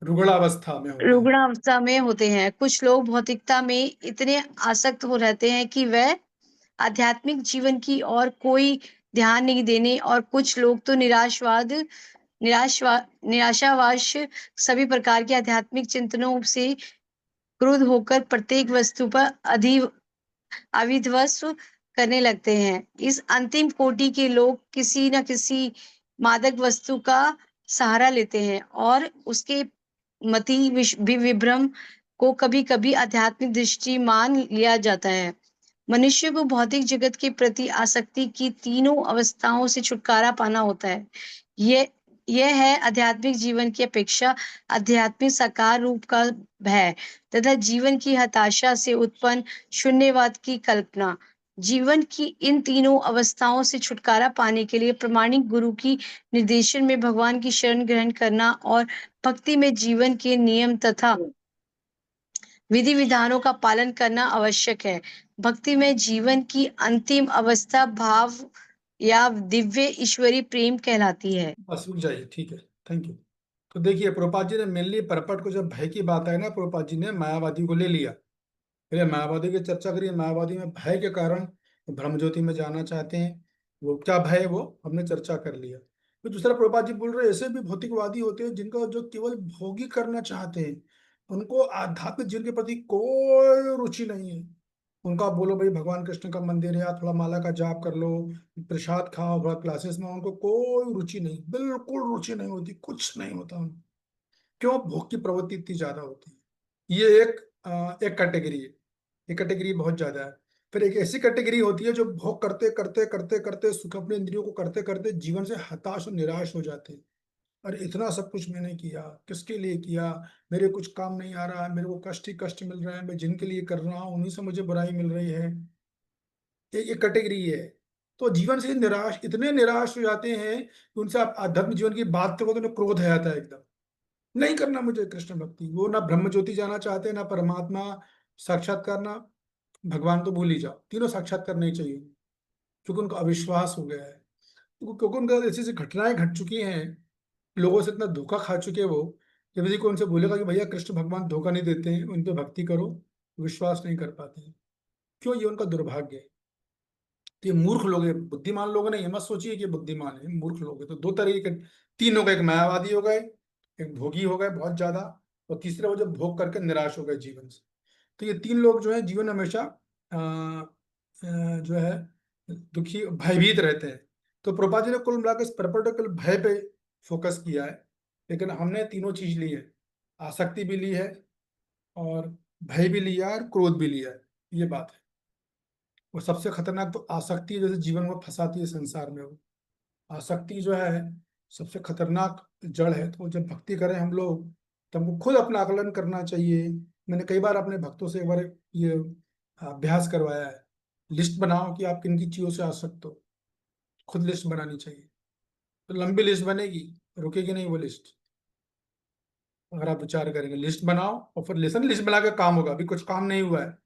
रुग्णावस्था में होते हैं। रुग्णावस्था में होते हैं। कुछ लोग भौतिकता में इतने आसक्त हो रहते हैं कि वह आध्यात्मिक जीवन की ओर कोई ध्यान नहीं देने, और कुछ लोग तो निराशावश सभी प्रकार के आध्यात्मिक चिंतनों से क्रुद्ध होकर प्रत्येक वस्तु पर अविध्वस्त करने लगते हैं। इस अंतिम कोटि के लोग किसी न किसी मादक वस्तु का सहारा लेते हैं और उसके मति विभ्रम को कभी कभी आध्यात्मिक दृष्टि मान लिया जाता है। मनुष्य को भौतिक जगत के प्रति आसक्ति की तीनों अवस्थाओं से छुटकारा पाना होता है। यह है आध्यात्मिक जीवन की अपेक्षा आध्यात्मिक साकार रूप का भय तथा जीवन की हताशा से उत्पन्न शून्यवाद की कल्पना। जीवन की इन तीनों अवस्थाओं से छुटकारा पाने के लिए प्रामाणिक गुरु की निर्देशन में भगवान की शरण ग्रहण करना और भक्ति में जीवन के नियम तथा विधि विधानों का पालन करना आवश्यक है। भक्ति में जीवन की अंतिम अवस्था भाव या दिव्य ईश्वरी प्रेम कहलाती है। बस रुक जाइए, ठीक है, थैंक यू। तो देखिए, प्रभुपाद जी ने मेनली परपट को, जब भय की बात आई ना, प्रभुपाद जी ने मायावादी को ले लिया। फिर मायावादी की चर्चा करिए। मायावादी में भय के कारण ब्रह्म ज्योति में जाना चाहते हैं। वो क्या भय है वो हमने चर्चा कर लिया। फिर दूसरा प्रभुपाद जी बोल रहे हैं, ऐसे भी भौतिकवादी होते हैं जिनका जो केवल भोगी करना चाहते हैं, उनको आध्यात्मिक जीवन के प्रति कोई रुचि नहीं है। उनका बोलो भाई भगवान कृष्ण का मंदिर है, थोड़ा माला का जाप कर लो, प्रसाद खाओ, थोड़ा क्लासेस में, उनको कोई रुचि नहीं, बिल्कुल रुचि नहीं होती, कुछ नहीं होता उनको। क्यों? भोग की प्रवृत्ति इतनी ज्यादा होती है। ये एक कैटेगरी है। ये कैटेगरी बहुत ज्यादा है। फिर एक ऐसी कैटेगरी होती है जो भोग करते करते करते करते सुख, अपने इंद्रियों को करते करते जीवन से हताश और निराश हो जाते हैं। और इतना सब कुछ मैंने किया, किसके लिए किया? मेरे कुछ काम नहीं आ रहा है, मेरे को कष्ट ही कष्ट मिल रहा है, मैं जिनके लिए कर रहा हूँ उन्हीं से मुझे बुराई मिल रही है। एक कैटेगरी है। तो जीवन से निराश, इतने निराश हो जाते हैं कि उनसे आप आध्यात्मिक जीवन की बात करो तो उन्हें क्रोध आ जाता है एकदम। नहीं करना मुझे कृष्ण भक्ति। वो ना ब्रह्म ज्योति जाना चाहते, ना परमात्मा साक्षात्कार, ना भगवान, तो भूल ही जाओ, तीनों साक्षात्कार नहीं चाहिए, क्योंकि उनका अविश्वास हो गया है। क्योंकि उनका ऐसी ऐसी घटनाएं घट चुकी हैं, लोगों से इतना धोखा खा चुके हैं वो, जब यदि कोई उनसे बोलेगा कि भैया कृष्ण भगवान धोखा नहीं देते हैं, उन पे भक्ति करो, विश्वास नहीं कर पाते हैं। क्यों? ये उनका दुर्भाग्य है। तो ये मूर्ख लोग हैं, बुद्धिमान लोग नहीं है, मत सोचिए कि बुद्धिमान है, मूर्ख लोग हैं। तो दो तरीके के, तीन हो गए, एक मायावादी हो गए, एक भोगी हो गए बहुत ज्यादा, और तीसरे वो जब भोग करके निराश हो गए जीवन से। तो ये तीन लोग जो है जीवन में हमेशा जो है दुखी, भयभीत रहते हैं। तो प्रभुपाद जी ने कुल मिलाकर इस पर्पट भय पे फोकस किया है। लेकिन हमने तीनों चीज ली है, आसक्ति भी ली है, और भय भी लिया है, और क्रोध भी लिया है। ये बात है। और सबसे खतरनाक तो आसक्ति है, जैसे जीवन में फंसाती है संसार में। वो आसक्ति जो है सबसे खतरनाक जड़ है। तो जब भक्ति करें हम लोग, तो हमको खुद अपना आकलन करना चाहिए। मैंने कई बार अपने भक्तों से एक बार ये अभ्यास करवाया है, लिस्ट बनाओ कि आप किन की चीजों से आसक्त हो। खुद लिस्ट बनानी चाहिए। तो लंबी लिस्ट बनेगी, रुकेगी नहीं वो लिस्ट। अगर आप विचार करेंगे, लिस्ट बनाओ और फिर लिसन लिस्ट बना के काम होगा। अभी कुछ काम नहीं हुआ है,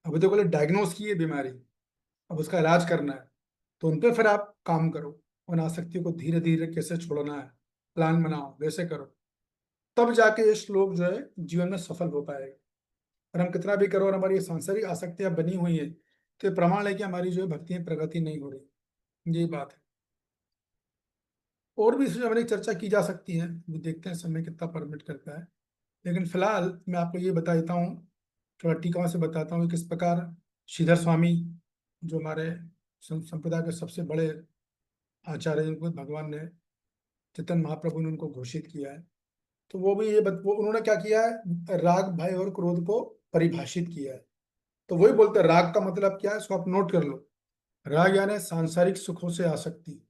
अभी तो बोले डायग्नोस की है बीमारी, अब उसका इलाज करना है, तो उन पे फिर आप काम करो। उन आसक्तियों को धीरे धीरे कैसे छोड़ना है, प्लान बनाओ, वैसे करो, तब जाके ये श्लोक जो है जीवन में सफल हो पाएगा। और हम कितना भी करो और हमारी ये सांसारिक आसक्तियां बनी हुई है, तो ये प्रमाण है कि हमारी जो है भक्ति में प्रगति नहीं हो रही। यही बात है। और भी इसमें हमारी चर्चा की जा सकती है, वो देखते हैं समय कितना परमिट करता है। लेकिन फिलहाल मैं आपको ये बता देता हूँ, थोड़ा टीका से बताता हूँ किस प्रकार श्रीधर स्वामी, जो हमारे संप्रदाय के सबसे बड़े आचार्य हैं, जिनको भगवान ने, चैतन्य महाप्रभु ने उनको घोषित किया है, तो वो भी वो उन्होंने क्या किया है, राग भय और क्रोध को परिभाषित किया है। तो वही बोलते हैं राग का मतलब क्या है, इसको आप नोट कर लो। राग यानी सांसारिक सुखों से आसक्ति,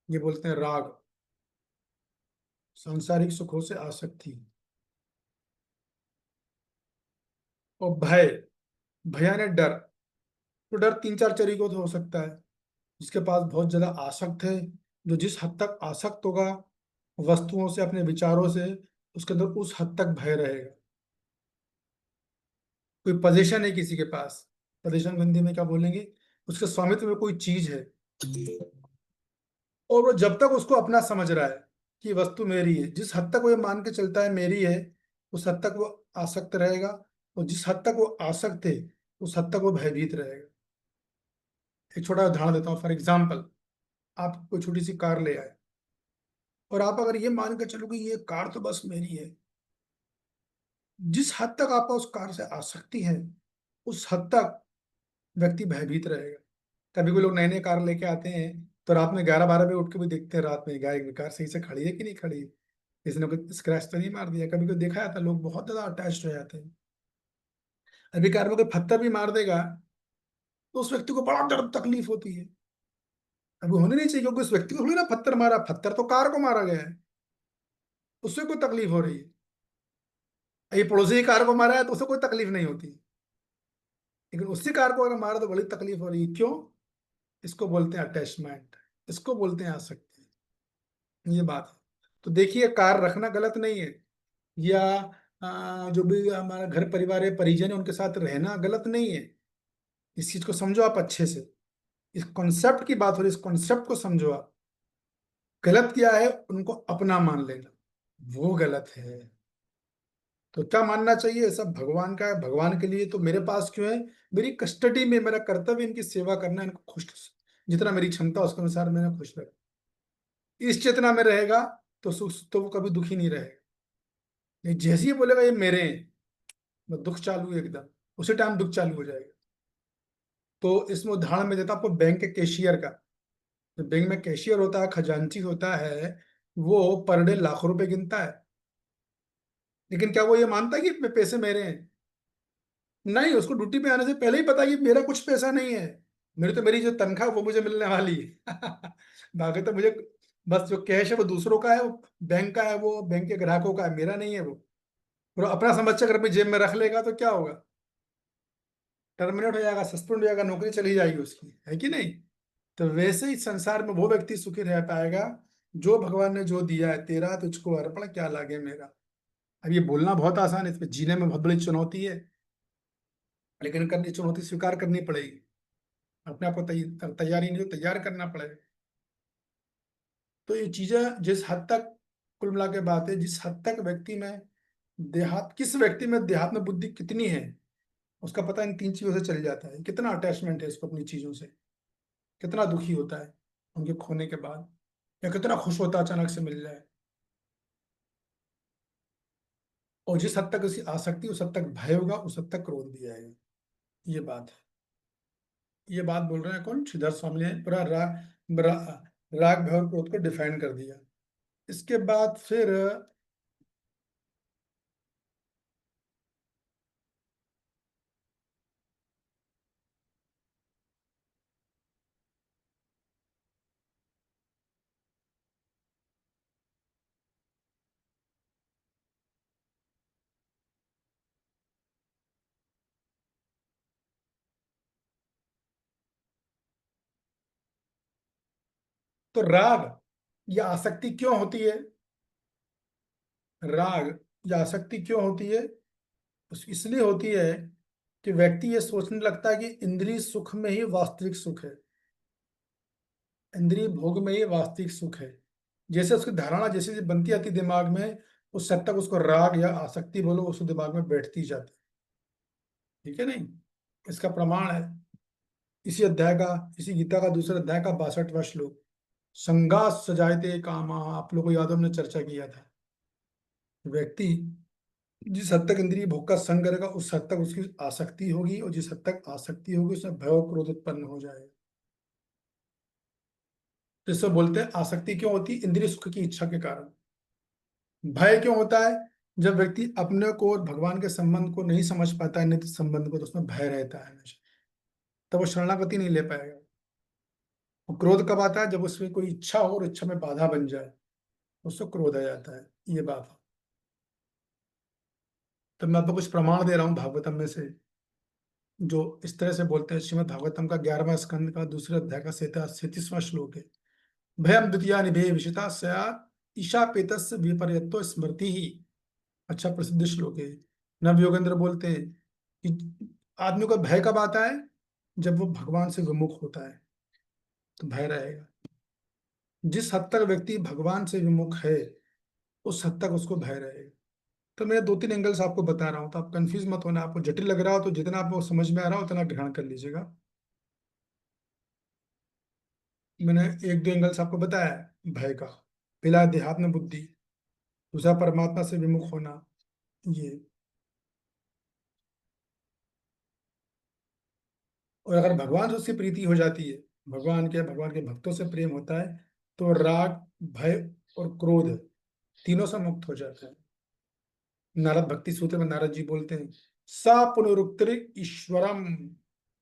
ये बोलते हैं राग, सांसारिक सुखों से आसक्ति। और भय, भय यानी डर। तो डर तीन चार तरीकों से हो सकता है। जिसके पास बहुत ज्यादा आसक्त है, जो जिस हद तक आसक्त होगा वस्तुओं से, अपने विचारों से, उसके अंदर उस हद तक भय रहेगा। कोई पोजीशन है किसी के पास, पोजीशन हिंदी में क्या बोलेंगे, उसके स्वामित्व में कोई चीज है, और वो जब तक उसको अपना समझ रहा है कि वस्तु मेरी है, जिस हद तक वो ये मान के चलता है मेरी है, उस हद तक वो आसक्त रहेगा। और जिस हद तक वो आसक्त है, उस हद तक वो भयभीत रहेगा। एक छोटा उदाहरण देता हूँ। फॉर एग्जाम्पल, आप कोई छोटी सी कार ले आए, और आप अगर ये मान के चलो कि ये कार तो बस मेरी है, जिस हद तक आपका उस कार से आसक्ति है, उस हद तक व्यक्ति भयभीत रहेगा। कभी कोई लोग नए नए कार लेके आते हैं, तो रात में 11-12 बजे उठ के भी देखते हैं, रात में गाय कार सही से खड़ी है कि नहीं खड़ी है, किसी ने कोई स्क्रैच तो नहीं मार दिया। कभी कोई देखा जाता है, लोग बहुत ज्यादा अटैच हो जाते हैं। अभी कार में कोई पत्थर भी मार देगा, तो उस व्यक्ति को बड़ा दर्द तकलीफ होती है। अभी होने नहीं चाहिए, क्योंकि उस व्यक्ति को थोड़ी ना पत्थर मारा, पत्थर तो कार को मारा गया है, उससे कोई तकलीफ हो रही है। ये पड़ोसी की कार को मारा है तो उसे कोई तकलीफ नहीं होती, लेकिन उसी कार को अगर मारा तो बड़ी तकलीफ हो रही है। क्यों? इसको बोलते हैं अटैचमेंट, इसको बोलते हैं आसक्ति। ये बात है। तो देखिए, कार रखना गलत नहीं है, या जो भी हमारा घर परिवार है, परिजन है, उनके साथ रहना गलत नहीं है। इस चीज को समझो आप अच्छे से, इस कॉन्सेप्ट की बात हो रही है, इस कॉन्सेप्ट को समझो आप। गलत क्या है, उनको अपना मान लेना, वो गलत है। तो क्या मानना चाहिए, सब भगवान का है, भगवान के लिए, तो मेरे पास क्यों है, मेरी कस्टडी में, मेरा कर्तव्य इनकी सेवा करना, इनको खुश, जितना मेरी क्षमता उसके अनुसार मैंने खुश रख, इस चेतना में रहेगा, तो सुख, तो वो कभी दुखी नहीं रहेगा। ये जैसे ही बोलेगा ये मेरे हैं, तो दुख चालू है एकदम, उसी टाइम दुख चालू हो जाएगा। तो इसमें उदाहरण में देता हूं आपको बैंक के कैशियर का। जो बैंक में कैशियर होता है, खजांची होता है, वो पर डे लाखों रुपए गिनता है, लेकिन क्या वो ये मानता है कि पैसे मेरे हैं? नहीं, उसको ड्यूटी पे आने से पहले ही पता है कि मेरा कुछ पैसा नहीं है, मेरी जो तनख्वाह वो मुझे मिलने वाली है। बाकी तो मुझे बस जो कैश है वो दूसरों का है, वो बैंक का है, वो बैंक के ग्राहकों का है, मेरा नहीं है वो। और अपना समझ के अगर अपनी जेब में रख लेगा तो क्या होगा, टर्मिनेट हो जाएगा, सस्पेंड हो जाएगा, नौकरी चली जाएगी उसकी, है कि नहीं? तो वैसे ही संसार में वो व्यक्ति सुखी रह पाएगा जो भगवान ने जो दिया है, तेरा तुझको अर्पण क्या लागे मेरा। अब ये बोलना बहुत आसान है, इसमें जीने में बहुत बड़ी चुनौती है, लेकिन करनी, चुनौती स्वीकार करनी पड़ेगी। अपने आप को तैयारी नहीं, तो तैयार करना पड़ेगा। तो ये चीजें जिस हद तक, कुल मिला के बात है, जिस हद तक व्यक्ति में देहात, किस व्यक्ति में देहात में बुद्धि कितनी है, उसका पता इन तीन चीजों से चल जाता है। कितना अटैचमेंट है इसको अपनी चीजों से, कितना दुखी होता है उनके खोने के बाद, या कितना खुश होता है अचानक से मिल जाए। और जिस हद तक उसकी आसक्ति, उस हद तक भय होगा, उस हद तक क्रोध भी आएगा। ये बात है। ये बात बोल रहे हैं कौन? श्रीधर स्वामी ने पूरा राग भय और क्रोध को डिफाइन कर दिया। इसके बाद फिर तो राग या आसक्ति क्यों होती है? राग या आसक्ति क्यों होती है? इसलिए होती है कि व्यक्ति ये सोचने लगता है कि इंद्रिय सुख में ही वास्तविक सुख है, इंद्रिय भोग में ही वास्तविक सुख है। जैसे उसकी धारणा जैसे जैसे बनती आती दिमाग में, उस हद तक उसको राग या आसक्ति बोलो उसको दिमाग में बैठती जाती। ठीक है नहीं? इसका प्रमाण है इसी अध्याय का, इसी गीता का दूसरे अध्याय का 62वां श्लोक, संगा सजायते कामा। आप लोगों को याद हो, हमने चर्चा किया था। व्यक्ति जिस हद तक इंद्रिय भोग का संग करेगा उस हद तक उसकी आसक्ति होगी, और जिस हद तक आसक्ति होगी उसमें भय और क्रोध उत्पन्न हो जाएगा। तो इससे बोलते हैं आसक्ति क्यों होती है? इंद्रिय सुख की इच्छा के कारण। भय क्यों होता है? जब व्यक्ति अपने को और भगवान के संबंध को नहीं समझ पाता है, नित्य संबंध को, तो उसमें भय रहता है हमेशा, तब वो शरणागति नहीं ले पाएगा। और क्रोध कब आता है? जब उसमें कोई इच्छा हो और इच्छा में बाधा बन जाए, उसको क्रोध आ जाता है। ये बात है। तो मैं आपको कुछ प्रमाण दे रहा हूँ भागवतम में से, जो इस तरह से बोलते हैं। श्रीमद् भागवतम का 11वां स्कंद का दूसरे अध्याय का 37वां श्लोक है। भयम द्वितीया निभे विशिता स्यात् ईशा पेतस्य विपर्यतो स्मृति ही। अच्छा प्रसिद्ध श्लोक है। नव योगेंद्र बोलते हैं कि आदमी को भय कब आता है? जब वो भगवान से विमुख होता है, तो भय रहेगा। जिस हद तक व्यक्ति भगवान से विमुख है उस हद तक उसको भय रहेगा। तो मैं 2-3 एंगल्स आपको बता रहा हूं, तो आप कंफ्यूज मत होना। आपको जटिल लग रहा हो तो जितना आपको समझ में आ रहा हो उतना ग्रहण कर लीजिएगा। मैंने 1-2 एंगल्स आपको बताया भय का। पहला अध्यात्म बुद्धि, दूसरा परमात्मा से विमुख होना। ये और अगर भगवान से उसकी प्रीति हो जाती है, भगवान के भक्तों से प्रेम होता है, तो राग, भय और क्रोध तीनों से मुक्त हो जाता है। नारद भक्ति सूत्र में नारद जी बोलते हैं, सा पुनरुक्ति ईश्वरम।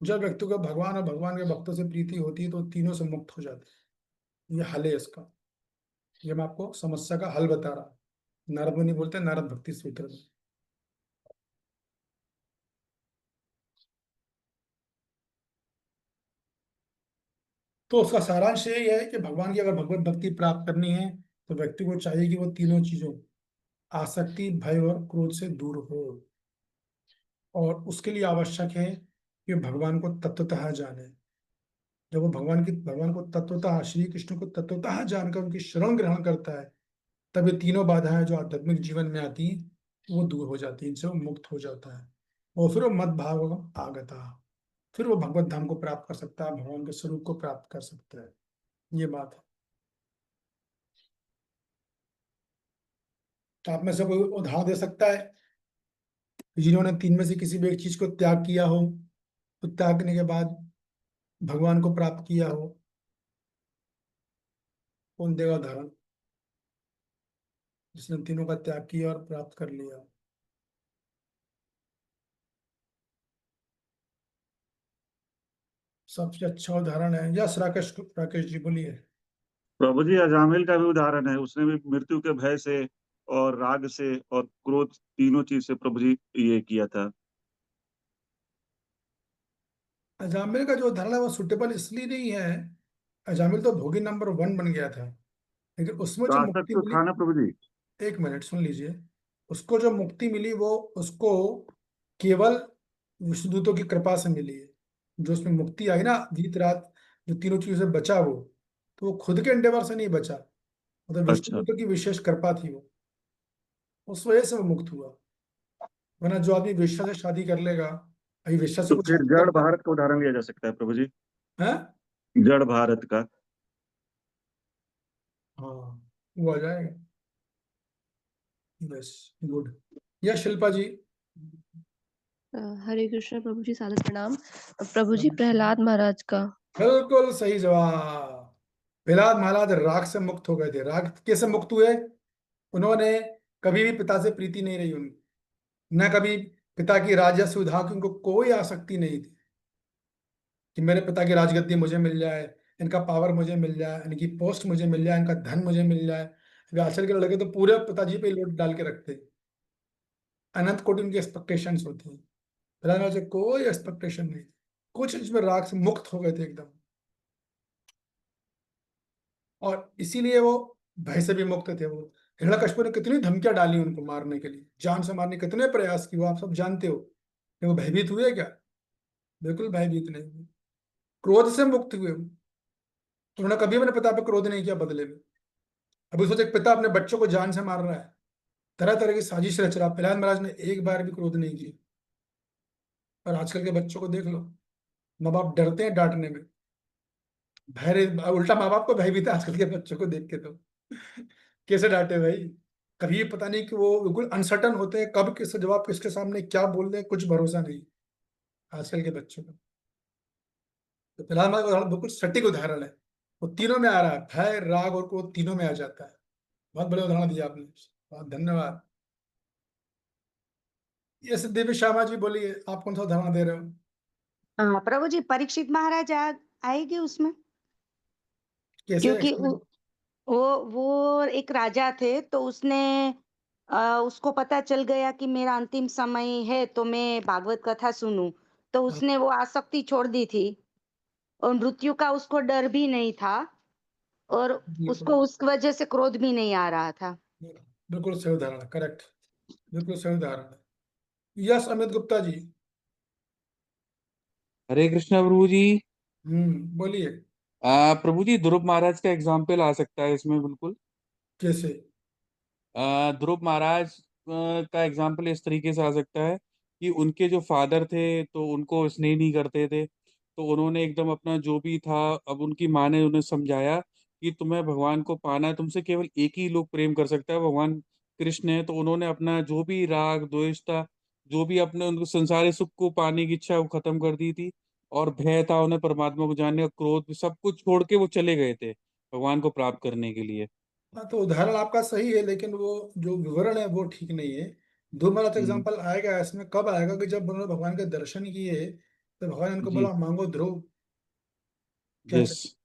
जब व्यक्ति को भगवान और भगवान के भक्तों से प्रीति होती है तो तीनों से मुक्त हो जाते हैं। ये हल है इसका। ये मैं आपको समस्या का हल बता रहा। नारद मुनि बोलते हैं नारद भक्ति सूत्र में। तो उसका सारांश यही है कि भगवान की अगर भगवत भक्ति प्राप्त करनी है तो व्यक्ति को चाहिए कि वो तीनों चीजों, आसक्ति, भय और क्रोध से दूर हो। और उसके लिए आवश्यक है कि भगवान को तत्वतः जाने। जब वो भगवान को तत्वतः, श्री कृष्ण को तत्वतः जानकर उनकी शरण ग्रहण करता है, तब ये तीनों बाधाएं जो आध्यात्मिक जीवन में आती हैं वो दूर हो जाती है, इनसे वो मुक्त हो जाता है। और फिर वो मद भाव आगता, फिर वो भगवत धाम को प्राप्त कर सकता है, भगवान के स्वरूप को प्राप्त कर सकता है। ये बात है। तो आप में से कोई उदाहरण दे सकता है जिन्होंने 3 में से किसी भी एक चीज को त्याग किया हो, तो त्याग करने के बाद भगवान को प्राप्त किया हो? कौन देगा उदाहरण जिसने तीनों का त्याग किया और प्राप्त कर लिया? सबसे अच्छा उदाहरण है यस, राकेश, राकेश जी बोलिए। प्रभु जी, अजामिल का भी उदाहरण है। उसने भी मृत्यु के भय से और राग से और क्रोध, तीनों चीज से प्रभु जी ये किया था। अजामिल का जो उदाहरण है वो सुटेबल इसलिए नहीं है, अजामिल तो भोगी नंबर 1 बन गया था, लेकिन उसमें तो जो आसक्त मुक्ति तो मिली, था ना प्रभु जी। 1 मिनट सुन लीजिए। उसको जो मुक्ति मिली वो उसको केवल विष्णुदूतों की कृपा से मिली है। जो उसमें मुक्ति आई ना बीत रात, जो तीनों चीजों से बचा वो, तो वो खुद के एंडेवर से नहीं बचा, मतलब अच्छा, विष्णुदूतों की विशेष कृपा थी वो, उस वजह से वो मुक्त हुआ। वरना जो आदमी वेश्या से शादी कर लेगा, अभी वेश्या से तो कुछ फिर शादी जड़ करता भारत का उदाहरण लिया जा सकता है प्रभु जी, है। जड़ भारत का। हाँ, वो आ जाएगा। बस, गुड। या शिल्पा जी। हरे कृष्ण प्रभु जी, सादर प्रणाम। प्रभु जी, प्रहलाद महाराज का। बिल्कुल सही जवाब। प्रहलाद महाराज राग से मुक्त हो गए थे। राग कैसे मुक्त हुए? उन्होंने कभी भी पिता से प्रीति नहीं रही उनकी, न कभी पिता की राज्य सुविधा की उनको कोई आसक्ति नहीं थी कि मेरे पिता की राजगद्दी मुझे मिल जाए, इनका पावर मुझे मिल जाए, इनकी पोस्ट मुझे मिल जाए, इनका धन मुझे मिल जाए। अभी आजकल के लड़के तो पूरे पिताजी पे लोड डाल के रखते हैं। अनंत कोटि उनकी एक्सपेक्टेशंस होती हैं। प्रहलाद महाराज से कोई एक्सपेक्टेशन नहीं थी, कुछ इसमें राग से मुक्त हो गए थे एकदम। और इसीलिए वो भय से भी मुक्त थे। वो हिरण्यकशिपु ने कितनी धमकियां डाली उनको मारने के लिए, जान से मारने के कितने प्रयास किए, वो आप सब जानते हो। कि वो भयभीत हुए क्या? बिल्कुल भयभीत नहीं हुए, क्रोध से मुक्त हुए। उन्होंने कभी अपने पिता पे क्रोध नहीं किया बदले में। अभी सोच, एक पिता अपने बच्चों को जान से मार रहा है, तरह तरह की साजिश रच रहा, प्रहलाद महाराज ने एक बार भी क्रोध नहीं किया। और आजकल के बच्चों को देख लो, माँ बाप डरते हैं डांटने में, भय, उल्टा माँ बाप को भय भी था आजकल के बच्चों को देख के। तो कैसे डांटे भाई? कभी पता नहीं कि वो बिल्कुल अनसर्टन होते हैं, कब किस जवाब किसके सामने क्या बोल दें, कुछ भरोसा नहीं आजकल के बच्चों का। तो प्रहलाद महाराज का उदाहरण बिल्कुल सटीक उदाहरण है। वो तीनों में आ रहा है, भय, राग और क्रोध तीनों में आ जाता है। बहुत बड़े उदाहरण दिया आपने, बहुत धन्यवाद। यस दिव्य श्यामा जी, बोलिए, आप कौन सा उदाहरण दे रहे हो? हाँ प्रभु जी, परीक्षित महाराज आएगी उसमें, कैसे क्योंकि एक्सप्लेन? वो एक राजा थे, तो उसने उसको पता चल गया कि मेरा अंतिम समय है, तो मैं भागवत कथा सुनूं, तो उसने वो आसक्ति छोड़ दी थी, और मृत्यु का उसको डर भी नहीं था, और उसको उस वजह से क्रोध भी नहीं आ रहा था। बिल्कुल सही उदाहरण है, करेक्ट, बिल्कुल सही उदाहरण है। यस अमित गुप्ता जी। हरे कृष्णा प्रभु जी। बोलिए। प्रभु जी, ध्रुव महाराज का एग्जाम्पल आ सकता है इसमें बिल्कुल। कैसे? ध्रुव महाराज का एग्जाम्पल इस तरीके से आ सकता है कि उनके जो फादर थे तो उनको स्नेह नहीं करते थे, तो उन्होंने एकदम अपना जो भी था, अब उनकी माँ ने उन्हें समझाया कि तुम्हें भगवान को पाना है, तुमसे केवल एक ही लोग प्रेम कर सकता है, भगवान कृष्ण है। तो उन्होंने अपना जो भी राग द्वेष था, जो भी अपने उनको संसारी सुख को पाने की इच्छा, वो खत्म कर दी थी। और भय था उन्हें परमात्मा को जानने का, क्रोध, सब कुछ छोड़ के वो चले गए थे भगवान को प्राप्त करने के लिए। हाँ, तो उदाहरण आपका सही है, लेकिन वो जो विवरण है वो ठीक नहीं है। दो मेरा तो हम्म। एग्जाम्पल आएगा इसमें, कब आएगा कि जब उन्होंने भगवान के दर्शन किए, तो भगवान इनको जी। बोला मांगो ध्रुव, क्या यस। चाहिए?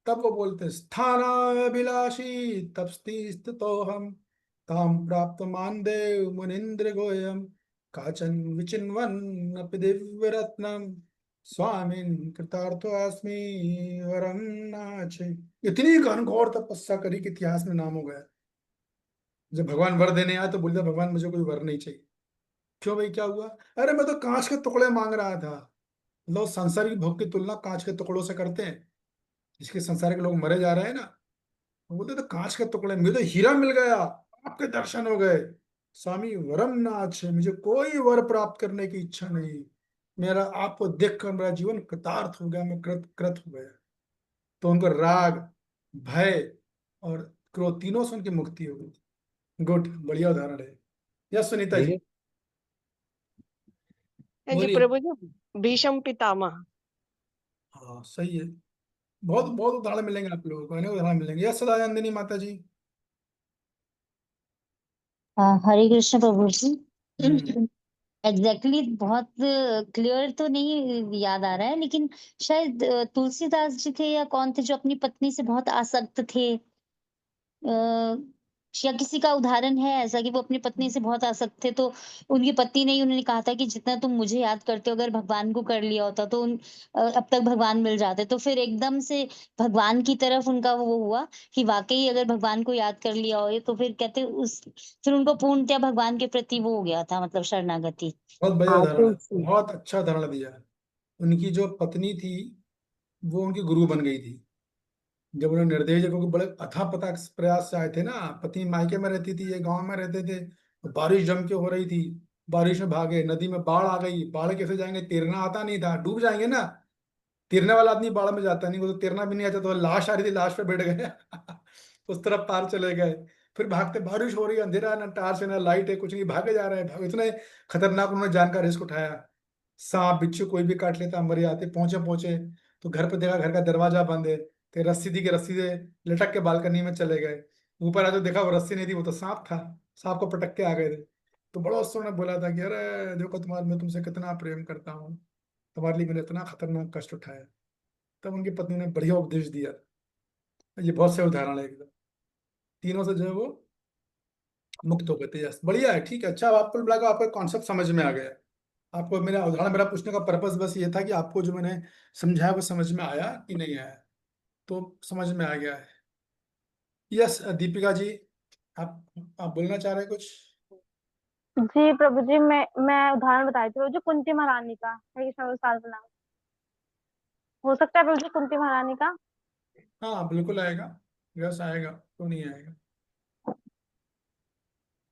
तब वो बोलते स्थानाभिलाषी तपस्ति स्थितो हम ताम प्राप्त मान देव मुनिंद्र गोयम काचन विचिन्वन अपि दिव्य रत्नम स्वामिन कृतार्थो अस्मि वरम नाचे। इतनी घनघोर तपस्या करी कि इतिहास में नाम हो गया। जब भगवान वर देने आए तो बोलते भगवान मुझे कोई वर नहीं चाहिए। क्यों भाई, क्या हुआ? अरे मैं तो कांच के टुकड़े मांग रहा था। लोग सांसारिक भोग की तुलना कांच के टुकड़ों से करते हैं। जिसके संसार के लोग मरे जा रहे हैं ना, वो बोलते तो कांच के टुकड़े, मुझे तो हीरा मिल गया, आपके दर्शन हो गए, स्वामी वरम नाच, मुझे कोई वर प्राप्त करने की इच्छा नहीं, मेरा आपको देखकर मेरा जीवन कृतार्थ हो गया, मैं कृत कृत हो गया। तो उनको राग, भय और क्रोध तीनों से उनकी मुक्ति हो गई। गुड, बढ़िया उदाहरण है। यस सुनीता जी, जी बोलिए। प्रभु जी, भीष्म पितामह। हाँ सही है, बहुत बहुत उदाहरण मिलेंगे आप लोगों को, अनेक उदाहरण मिलेंगे। यस सदानंदिनी माता जी। हरे कृष्ण प्रभु जी। हम्म एग्जैक्टली बहुत क्लियर तो नहीं याद आ रहा है, लेकिन शायद तुलसीदास जी थे या कौन थे जो अपनी पत्नी से बहुत आसक्त थे। या किसी का उदाहरण है ऐसा कि वो अपनी पत्नी से बहुत आसक्त थे, तो उनकी पत्नी ने ही उन्होंने कहा था कि जितना तुम मुझे याद करते हो, अगर भगवान को कर लिया होता तो अब तक भगवान मिल जाते। तो फिर एकदम से भगवान की तरफ उनका वो हुआ कि वाकई अगर भगवान को याद कर लिया हो, तो फिर कहते उस फिर उनको पूर्णतया भगवान के प्रति वो हो गया था, मतलब शरणागति। बहुत बढ़िया हाँ उदाहरण तो है, बहुत अच्छा उदाहरण दिया है। उनकी जो पत्नी थी वो उनकी गुरु बन गई थी। जब उन्होंने निर्देश, क्योंकि बड़े अथापथा प्रयास से आए थे ना, पत्नी मायके में रहती थी, ये गांव में रहते थे, तो बारिश जम के हो रही थी, बारिश में भागे, नदी में बाढ़ आ गई, बाढ़ कैसे जाएंगे, तैरना आता नहीं था, डूब जाएंगे ना। तैरने वाला आदमी बाढ़ में जाता नहीं, वो तो तैरना भी नहीं आता, तो लाश आ रही थी, लाश पे बैठ गए उस तरफ पार चले गए। फिर भागते, बारिश हो रही है, अंधेरा, ना टार्च है ना लाइट है, कुछ नहीं, भागे जा रहे हैं, भागे, इतने खतरनाक उन्होंने जान का रिस्क उठाया। सांप बिच्छू कोई भी काट लेता, मर जाते। पहुंचे पहुंचे तो घर पे देखा, घर का दरवाजा बंद है, तो रस्सी थी कि रस्सी से लटक के बालकनी में चले गए। ऊपर आए तो देखा वो रस्सी नहीं थी, वो तो सांप था, सांप को पटक के आ गए थे। तो बड़ा उस ने बोला था कि अरे देखो तुम्हारे, मैं तुमसे कितना प्रेम करता हूँ, तुम्हारे लिए मैंने इतना खतरनाक कष्ट उठाया। तब उनकी पत्नी ने बढ़िया उपदेश दिया। ये बहुत से उदाहरण है एकदम, तीनों से जो है वो मुक्त हो गए थे। यस बढ़िया है, ठीक है, अच्छा। अब आपको लगा आपको कॉन्सेप्ट समझ में आ गया। आपको मेरा उदाहरण, मेरा पूछने का पर्पस बस ये था कि आपको जो मैंने समझाया वो समझ में आया कि नहीं आया। तो समझ में आ गया है। यस दीपिका जी, आप बोलना चाह रहे हैं कुछ? जी प्रभु जी, मैं उदाहरण बताई थी, वो जो कुंती महारानी का है कि साल का नाम हो सकता है प्रभु जी, कुंती महारानी का। हाँ बिल्कुल आएगा, यस आएगा, क्यों नहीं आएगा।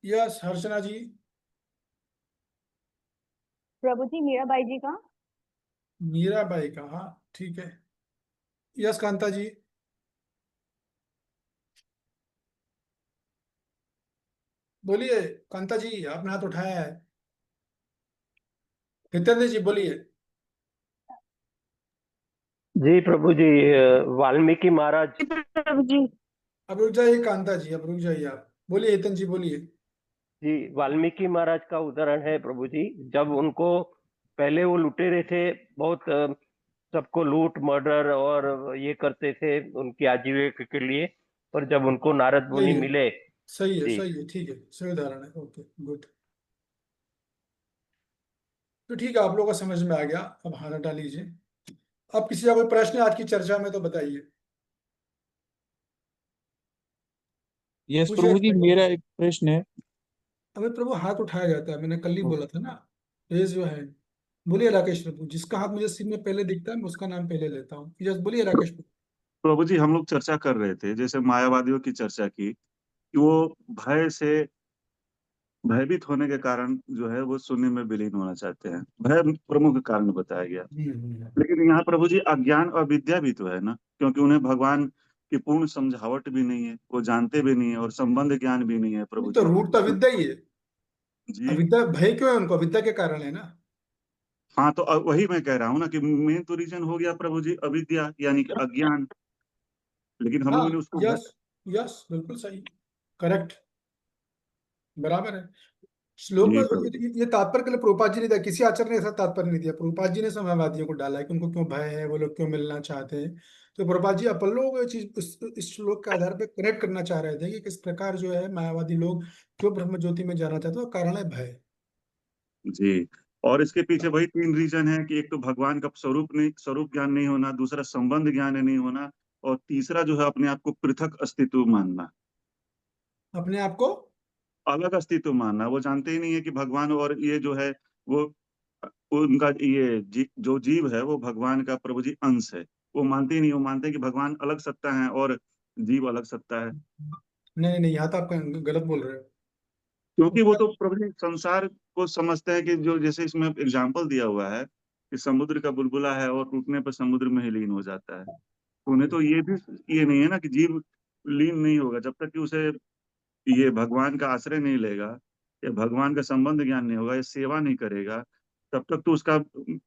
यस हर्षना जी। प्रभु जी मीराबाई जी का। मीराबाई का, हाँ ठीक है। यस कांता जी। बोलिए कांता जी, आपने हाथ उठाया है। हितेंद्र जी बोलिए। जी प्रभु जी, वाल्मीकि महाराज। प्रभु जी। अब रुक जाइए कांता जी, अब रुक जाइए आप, बोलिए हितेंद्र जी बोलिए। जी, वाल्मीकि महाराज का उदाहरण है प्रभु जी। जब उनको पहले वो लुटेरे थे, बहुत सबको लूट मर्डर और ये करते थे उनकी आजीविका के लिए, पर जब उनको नारद मुनि सही है, मिले। सही है, जी सही है, ठीक है, सही उदाहरण है, ओके गुड। तो ठीक है, आप लोगों को समझ में आ गया, अब हाथ हटा लीजिए। अब किसी का कोई प्रश्न है आज की चर्चा में तो बताइए, यस पूछिए। प्रभु जी, मेरा एक प्रश्न है। अबे प्रभु हाथ उठाया जाता है, मैंने कल ही बोला था ना, रेज जो है। बोलिए राकेश प्रभु, जिसका हाथ मुझे सीन में पहले दिखता है मैं उसका नाम पहले लेता हूँ। यस बोलिए राकेश प्रभु। प्रभु जी, हम लोग चर्चा कर रहे थे, जैसे मायावादियों की चर्चा की कि वो भय से भयभीत होने के कारण जो है वो शून्य में विलीन होना चाहते हैं। भय प्रमुख कारण बताया गया। लेकिन यहाँ प्रभु जी अज्ञान और विद्या भी तो है ना, क्योंकि उन्हें भगवान की पूर्ण समझावट भी नहीं है, वो जानते भी नहीं है, और संबंध ज्ञान भी नहीं है प्रभु तो जी। रूट तो अविद्या ही है। जी अविद्या, भय क्यों है उनको? अविद्या के कारण है ना। हाँ, तो वही मैं कह रहा हूँ ना कि मेन तो रीजन हो गया प्रभु जी अविद्या, यानी कि अज्ञान। लेकिन हम हाँ लोगों ने उसको यस, यस बिल्कुल सही, करेक्ट, बराबर है। श्लोक में जी प्रभु ये तात्पर्य के लिए प्रभुपाद जी ने दिया, किसी आचार्य ने ऐसा तात्पर्य नहीं दिया। प्रभुपाद जी ने समयवादियों को डाला है कि उनको क्यों भय है, वो लोग क्यों मिलना चाहते हैं। तो प्रभुपाद जी अपन लोग ये चीज इस श्लोक के आधार पर कनेक्ट करना चाह रहे थे कि किस प्रकार जो है मायावादी लोग क्यों ब्रह्म ज्योति में जाना चाहते हैं, कारण है भय। जी। और इसके पीछे वही तीन रीजन है कि एक तो भगवान का स्वरूप ज्ञान नहीं होना, दूसरा संबंध ज्ञान नहीं होना, और तीसरा जो है अपने आप को पृथक अस्तित्व मानना, अपने आप को अलग अस्तित्व मानना। वो जानते ही नहीं है कि भगवान और ये जो है वो उनका ये जो जीव है वो भगवान का प्रभु जी अंश है। वो मानते ही नहीं, वो मानते हैं कि भगवान अलग सत्ता है और जीव अलग सत्ता है। नहीं नहीं, यहाँ तो आप गलत बोल रहे क्योंकि वो हो। तो प्रभु जी संसार को समझते हैं कि जो जैसे इसमें एग्जाम्पल दिया हुआ है कि समुद्र का बुलबुला है और टूटने पर समुद्र में ही लीन हो जाता है। तो उन्हें तो ये भी ये नहीं है ना कि जीव लीन नहीं होगा जब तक कि उसे ये भगवान का आश्रय नहीं लेगा, या भगवान का संबंध ज्ञान नहीं होगा, या सेवा नहीं करेगा, तब तक तो उसका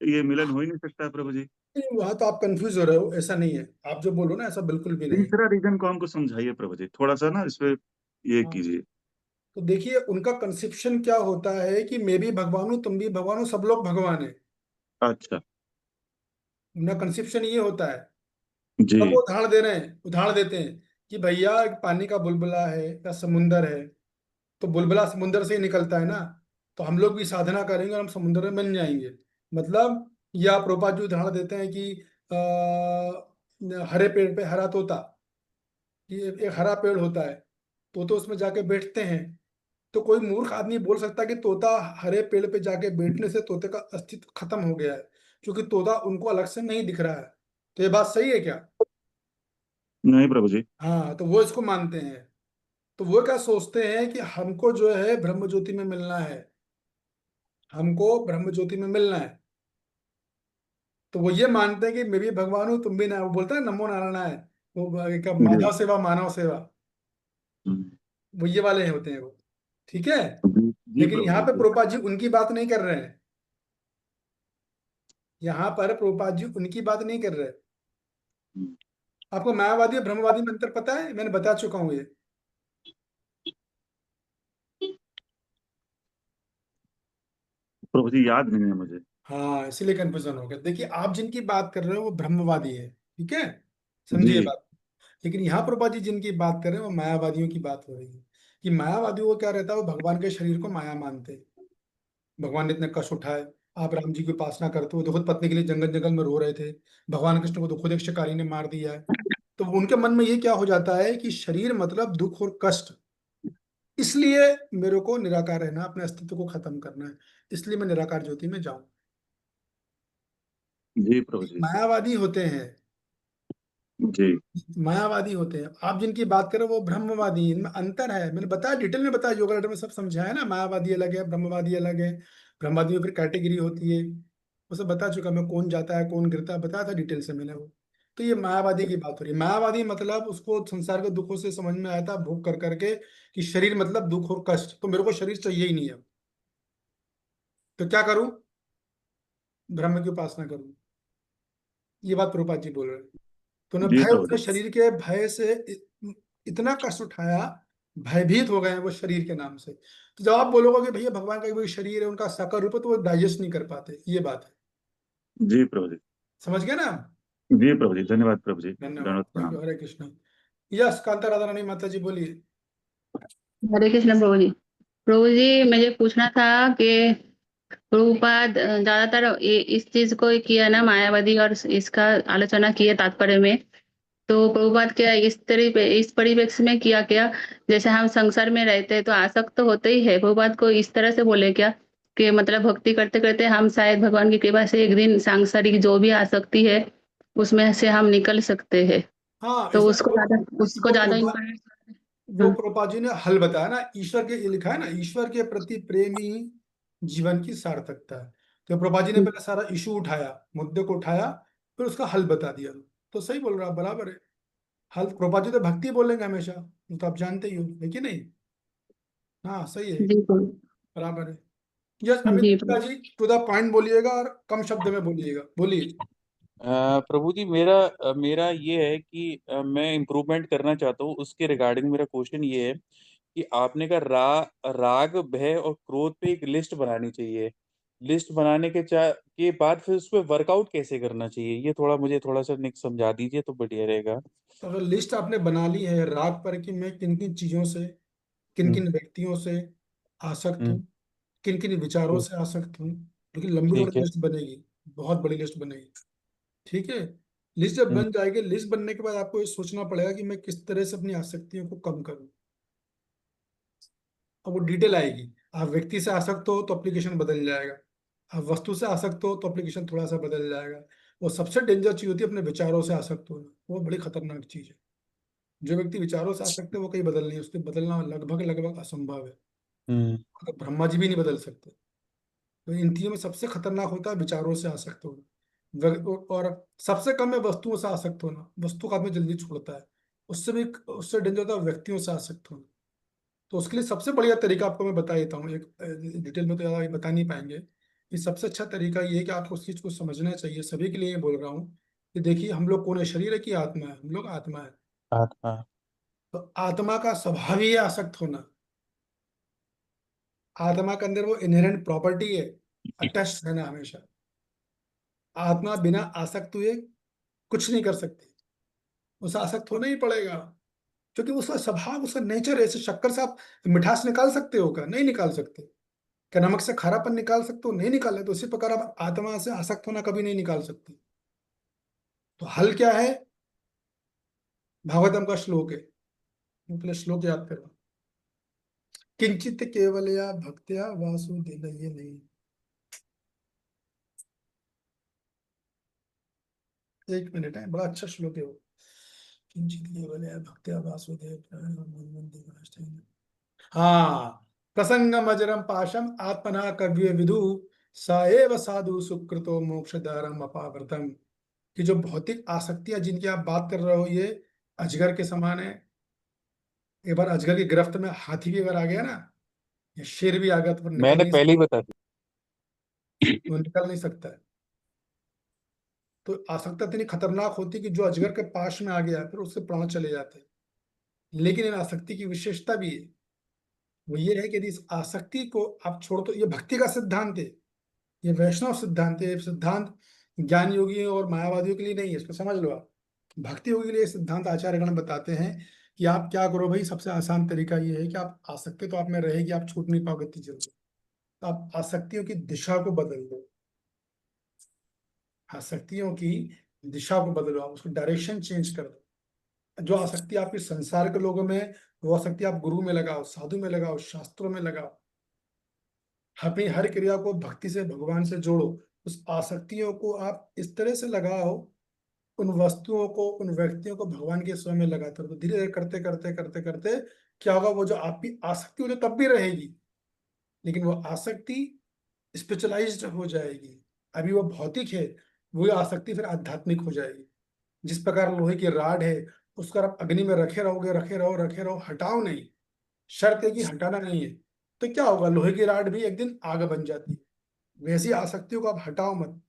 ये मिलन हो ही नहीं सकता है प्रभु जी। वहां तो आप कंफ्यूज हो रहे हो, ऐसा नहीं है, आप जो बोलो ना ऐसा बिल्कुल भी नहीं है। तीसरा रीजन को हमको समझाइए प्रभु जी, थोड़ा सा ना इस पे ये हाँ, कीजिए। तो देखिए उनका कंसेप्शन क्या होता है कि मैं भी भगवान हूँ, तुम भी भगवान हो, सब लोग भगवान है। अच्छा। उनका कंसेप्शन ये होता है। जी अब वो उदाहरण दे रहे हैं, उदाहरण देते हैं कि भैया एक पानी का बुलबुला है या समुंदर है, तो बुलबुला समुंदर से ही निकलता है ना। तो हम लोग भी साधना करेंगे और हम समुद्र में मिल जाएंगे। मतलब या प्रभुपाद जी उदाहरण देते हैं कि हरे पेड़ पे हरा तोता, कि एक हरा पेड़ होता है, तो उसमें जाके बैठते हैं। तो कोई मूर्ख आदमी बोल सकता है कि तोता हरे पेड़ पे जाके बैठने से तोते का अस्तित्व खत्म हो गया है, क्योंकि तोता उनको अलग से नहीं दिख रहा है। तो ये बात सही है क्या? नहीं प्रभु जी। हाँ, तो वो इसको मानते हैं। तो वो क्या सोचते हैं कि हमको जो है ब्रह्म ज्योति में मिलना है, हमको ब्रह्म ज्योति में मिलना है। तो वो ये मानते हैं कि मैं भी भगवान हूँ, तुम भी ना, वो बोलते हैं नमो नारायणाय, वो एक जी माधव सेवा मानव सेवा, हम्म, वो ये वाले होते हैं वो। ठीक है। जी लेकिन प्रभु यहाँ पे जी। प्रभुपाद जी उनकी बात नहीं कर रहे हैं, यहाँ पर प्रभुपाद जी उनकी बात नहीं कर रहे। हम्म, आपको मायावादी और ब्रह्मवादी में अंतर पता है? मैंने बता चुका हूँ ये। प्रभु जी याद नहीं है मुझे। हाँ, इसीलिए कंफ्यूजन हो गया। देखिए आप जिनकी बात कर रहे हो वो ब्रह्मवादी है, ठीक है, समझिए जी बात। लेकिन यहाँ प्रभुपाद जी जिनकी बात कर रहे हैं वो मायावादियों की बात हो रही है। कि मायावादियों को क्या रहता है, वो भगवान के शरीर को माया मानते हैं। भगवान ने इतने कष्ट उठाए, आप राम जी की उपासना करते हो, तो खुद पत्नी के लिए जंगल जंगल में रो रहे थे। भगवान कृष्ण को तो खुद एक शिकारी ने मार दिया है। तो उनके मन में ये क्या हो जाता है कि शरीर मतलब दुख और कष्ट, इसलिए मेरे को निराकार रहना, अपने अस्तित्व को खत्म करना है, इसलिए मैं निराकार ज्योति में जाऊं। जी प्रभु जी। मायावादी होते हैं, जी मायावादी होते हैं। आप जिनकी बात करें वो ब्रह्मवादी, इनमें अंतर है। मैंने बताया, डिटेल में बताया, योगा लेटर में सब समझाया ना। मायावादी अलग है, ब्रह्मवादी अलग है। ब्रह्मवादी में फिर कैटेगरी होती है, वो सब बता चुका मैं, कौन जाता है कौन गिरता है, बताया था डिटेल से मैंने वो। तो ये मायावादी की बात हो रही है। मायावादी मतलब उसको संसार के दुखों से समझ में आया था भोग कर करके कि शरीर मतलब दुख और कष्ट, तो मेरे को शरीर चाहिए ही नहीं है, तो क्या करूं? ब्रह्म की उपासना करूं। ये बात प्रभुपाद जी बोल रहे हैं। तो उन्हें जी भय, प्रभु उसने जी। शरीर के भय से इतना कष्ट उठाया, भयभीत हो गए हैं वो शरीर के नाम से। तो जब आप बोलोगे कि भैया भगवान का कोई शरीर है, उनका साकार रूप है, तो वो डाइजेस्ट नहीं कर पाते, ये बात है। जी प्रभु जी। समझ गए ना? जी प्रभु जी, धन्यवाद प्रभु जी, धन्यवाद, धन्यवाद, थैंक प्रणाम। यू। हरे कृष्ण। यस, कांता राधा रानी माता जी बोलिए। हरे कृष्ण प्रभु जी। प्रभु जी मुझे पूछना था कि प्रभुपाद ज्यादातर इस चीज को किया ना, मायावादी और इसका आलोचना किए तात्पर्य में। तो प्रभुपाद क्या इस परिप्रेक्ष्य में किया क्या, जैसे हम संसार में रहते हैं तो आसक्त तो होते ही है, प्रभुपाद को इस तरह से बोले क्या कि मतलब भक्ति करते करते हम शायद भगवान की कृपा से एक दिन सांसारिक जो भी आसक्ति है उसमें से हम निकल सकते हैं। हाँ, तो इसमें उसको ज्यादा वो प्रभुपाद जी ने हल बताया ना, ईश्वर के, ये लिखा है ना, ईश्वर के प्रति प्रेमी जीवन की सार्थकता है। तो प्रभुपाद जी ने पहले सारा इशू उठाया, मुद्दे को उठाया, फिर उसका हल बता दिया। तो सही बोल रहा, बराबर है। हल प्रभुपाद जी तो भक्ति बोलेंगे हमेशा, वो तो आप जानते ही हो, है कि नहीं? हाँ सही है, जी बराबर है। Yes, Amit ji Gupta ji to the point बोलिएगा और कम शब्द में बोलिएगा, बोलिए। प्रभु जी, मेरा मेरा ये है कि मैं इम्प्रूवमेंट करना चाहता हूँ। उसके रिगार्डिंग मेरा क्वेश्चन ये है कि आपने कहा राग, भय और क्रोध पे एक लिस्ट बनानी चाहिए। लिस्ट बनाने के बाद फिर उस पर वर्कआउट कैसे करना चाहिए, ये थोड़ा मुझे थोड़ा सा निक समझा दीजिए तो बढ़िया रहेगा। तो अगर लिस्ट आपने बना ली है राग पर कि मैं किन किन चीजों से, किन हम्म। किन व्यक्तियों से आसक्त हूँ, हम्म। किन किन विचारों ठीक। से आसक्त हूँ, लेकिन लंबी ठीक चौड़ी है। लिस्ट बनेगी, बहुत बड़ी लिस्ट बनेगी। ठीक है? लिस्ट जब हम्म। बन जाएगी, लिस्ट बनने के बाद आपको ये सोचना पड़ेगा कि मैं किस तरह से अपनी आसक्तियों को कम करूं। अब वो डिटेल आएगी। आप व्यक्ति से आसक्त हो तो एप्लीकेशन बदल जाएगा, आप वस्तु से आसक्त हो तो एप्लीकेशन थोड़ा सा बदल जाएगा। वो सबसे डेंजर चीज होती है अपने विचारों से आसक्त होना, वो बड़ी खतरनाक चीज है। जो व्यक्ति विचारों से आसक्त है वो कहीं बदल नहीं, उसके बदलना लगभग लगभग असंभव है। हम्म। तो ब्रह्मा जी भी नहीं बदल सकते। तो इन तीनों में सबसे खतरनाक होता है विचारों से आसक्त होना, और सबसे कम है वस्तुओं से आसक्त होना। वस्तु का आदमी जल्दी छोड़ता है, उससे भी, उससे डेंजर होता है व्यक्तियों से आसक्त होना। तो उसके लिए सबसे बढ़िया तरीका आपको मैं बता देता हूँ, एक डिटेल में तो ज़्यादा बता नहीं पाएंगे। ये सबसे अच्छा तरीका ये है कि आपको उस चीज़ को समझना चाहिए, सभी के लिए ये बोल रहा हूँ कि देखिए, हम लोग कौन है, शरीर है कि आत्मा है? हम लोग आत्मा है। आत्मा। तो आत्मा का स्वभाव ही है आसक्त होना। आत्मा के अंदर वो इनहेरेंट प्रॉपर्टी है, अटैच रहना हमेशा। आत्मा बिना आसक्त हुए कुछ नहीं कर सकती, उसे आसक्त होना ही पड़ेगा, क्योंकि उसका स्वभाव, उसका नेचर है। ऐसे शक्कर से आप मिठास निकाल सकते हो क्या? नहीं निकाल सकते। क्या नमक से खारापन निकाल सकते हो? नहीं निकाले। तो उसी प्रकार आप आत्मा से आसक्त होना कभी नहीं निकाल सकते। तो हल क्या है? भागवतम का श्लोक है, पहले श्लोक याद करो। किंचित केवलया भक्त्या वासुदेव, ये नहीं, एक मिनट है, बड़ा अच्छा श्लोक है वो। किंचित केवलया भक्त्या वासुदेव, हाँ, प्रसंगम अजरम पाशम आत्मना कव्य विदु, स एव साधु सुकृतो मोक्षदारम अपावृतम। कि जो भौतिक आसक्तियां जिनकी आप बात कर रहे हो, ये अजगर के समान है। एक बार अजगर की गिरफ्त में हाथी भी अगर आ गया ना, या शेर भी आ गया, तो फिर निकल मैंने नहीं पहले ही सकता, बता दी। वो निकल नहीं सकता है। तो आसक्ति इतनी खतरनाक होती है कि जो अजगर के पास में आ गया फिर उससे प्राण चले जाते हैं। लेकिन इन आसक्ति की विशेषता भी है, वो ये है कि यदि इस आसक्ति को आप छोड़, तो ये भक्ति का सिद्धांत है, ये वैष्णव सिद्धांत है। ये सिद्धांत ज्ञान योगियों और मायावादियों के लिए नहीं है, इसको समझ लो आप। भक्ति योगी के लिए सिद्धांत आचार्यगण बताते हैं कि आप क्या करो भाई, सबसे आसान तरीका ये है कि आप आसक्ति तो आप में रहेगी, आप छूट नहीं पाओगे इतनी जल्दी। तो आप आसक्तियों की दिशा को बदल दो, आसक्तियों की दिशा को बदलो, आप उसको डायरेक्शन चेंज कर दो। जो आसक्ति आपकी संसार के लोगों में है, वो आसक्ति आप गुरु में लगाओ, साधु में लगाओ, शास्त्रों में लगाओ। अपनी हर क्रिया को भक्ति से, भगवान से जोड़ो। उस आसक्तियों को आप इस तरह से लगाओ, उन वस्तुओं को, उन व्यक्तियों को भगवान के स्वयं में लगाते रहो। तो धीरे धीरे करते करते करते करते क्या होगा, वो जो आपकी आसक्ति हो जो तब भी रहेगी, लेकिन वो आसक्ति स्पिरिचुअलाइज्ड हो जाएगी। अभी वो भौतिक है, वो आसक्ति फिर आध्यात्मिक हो जाएगी। जिस प्रकार लोहे की राड है, उसको आप अग्नि में रखे रहोगे, रखे रहो, हटाओ नहीं। शर्त है कि हटाना नहीं है। तो क्या होगा, लोहे की राड भी एक दिन आग बन जाती है। वैसी आसक्तियों को आप हटाओ मत,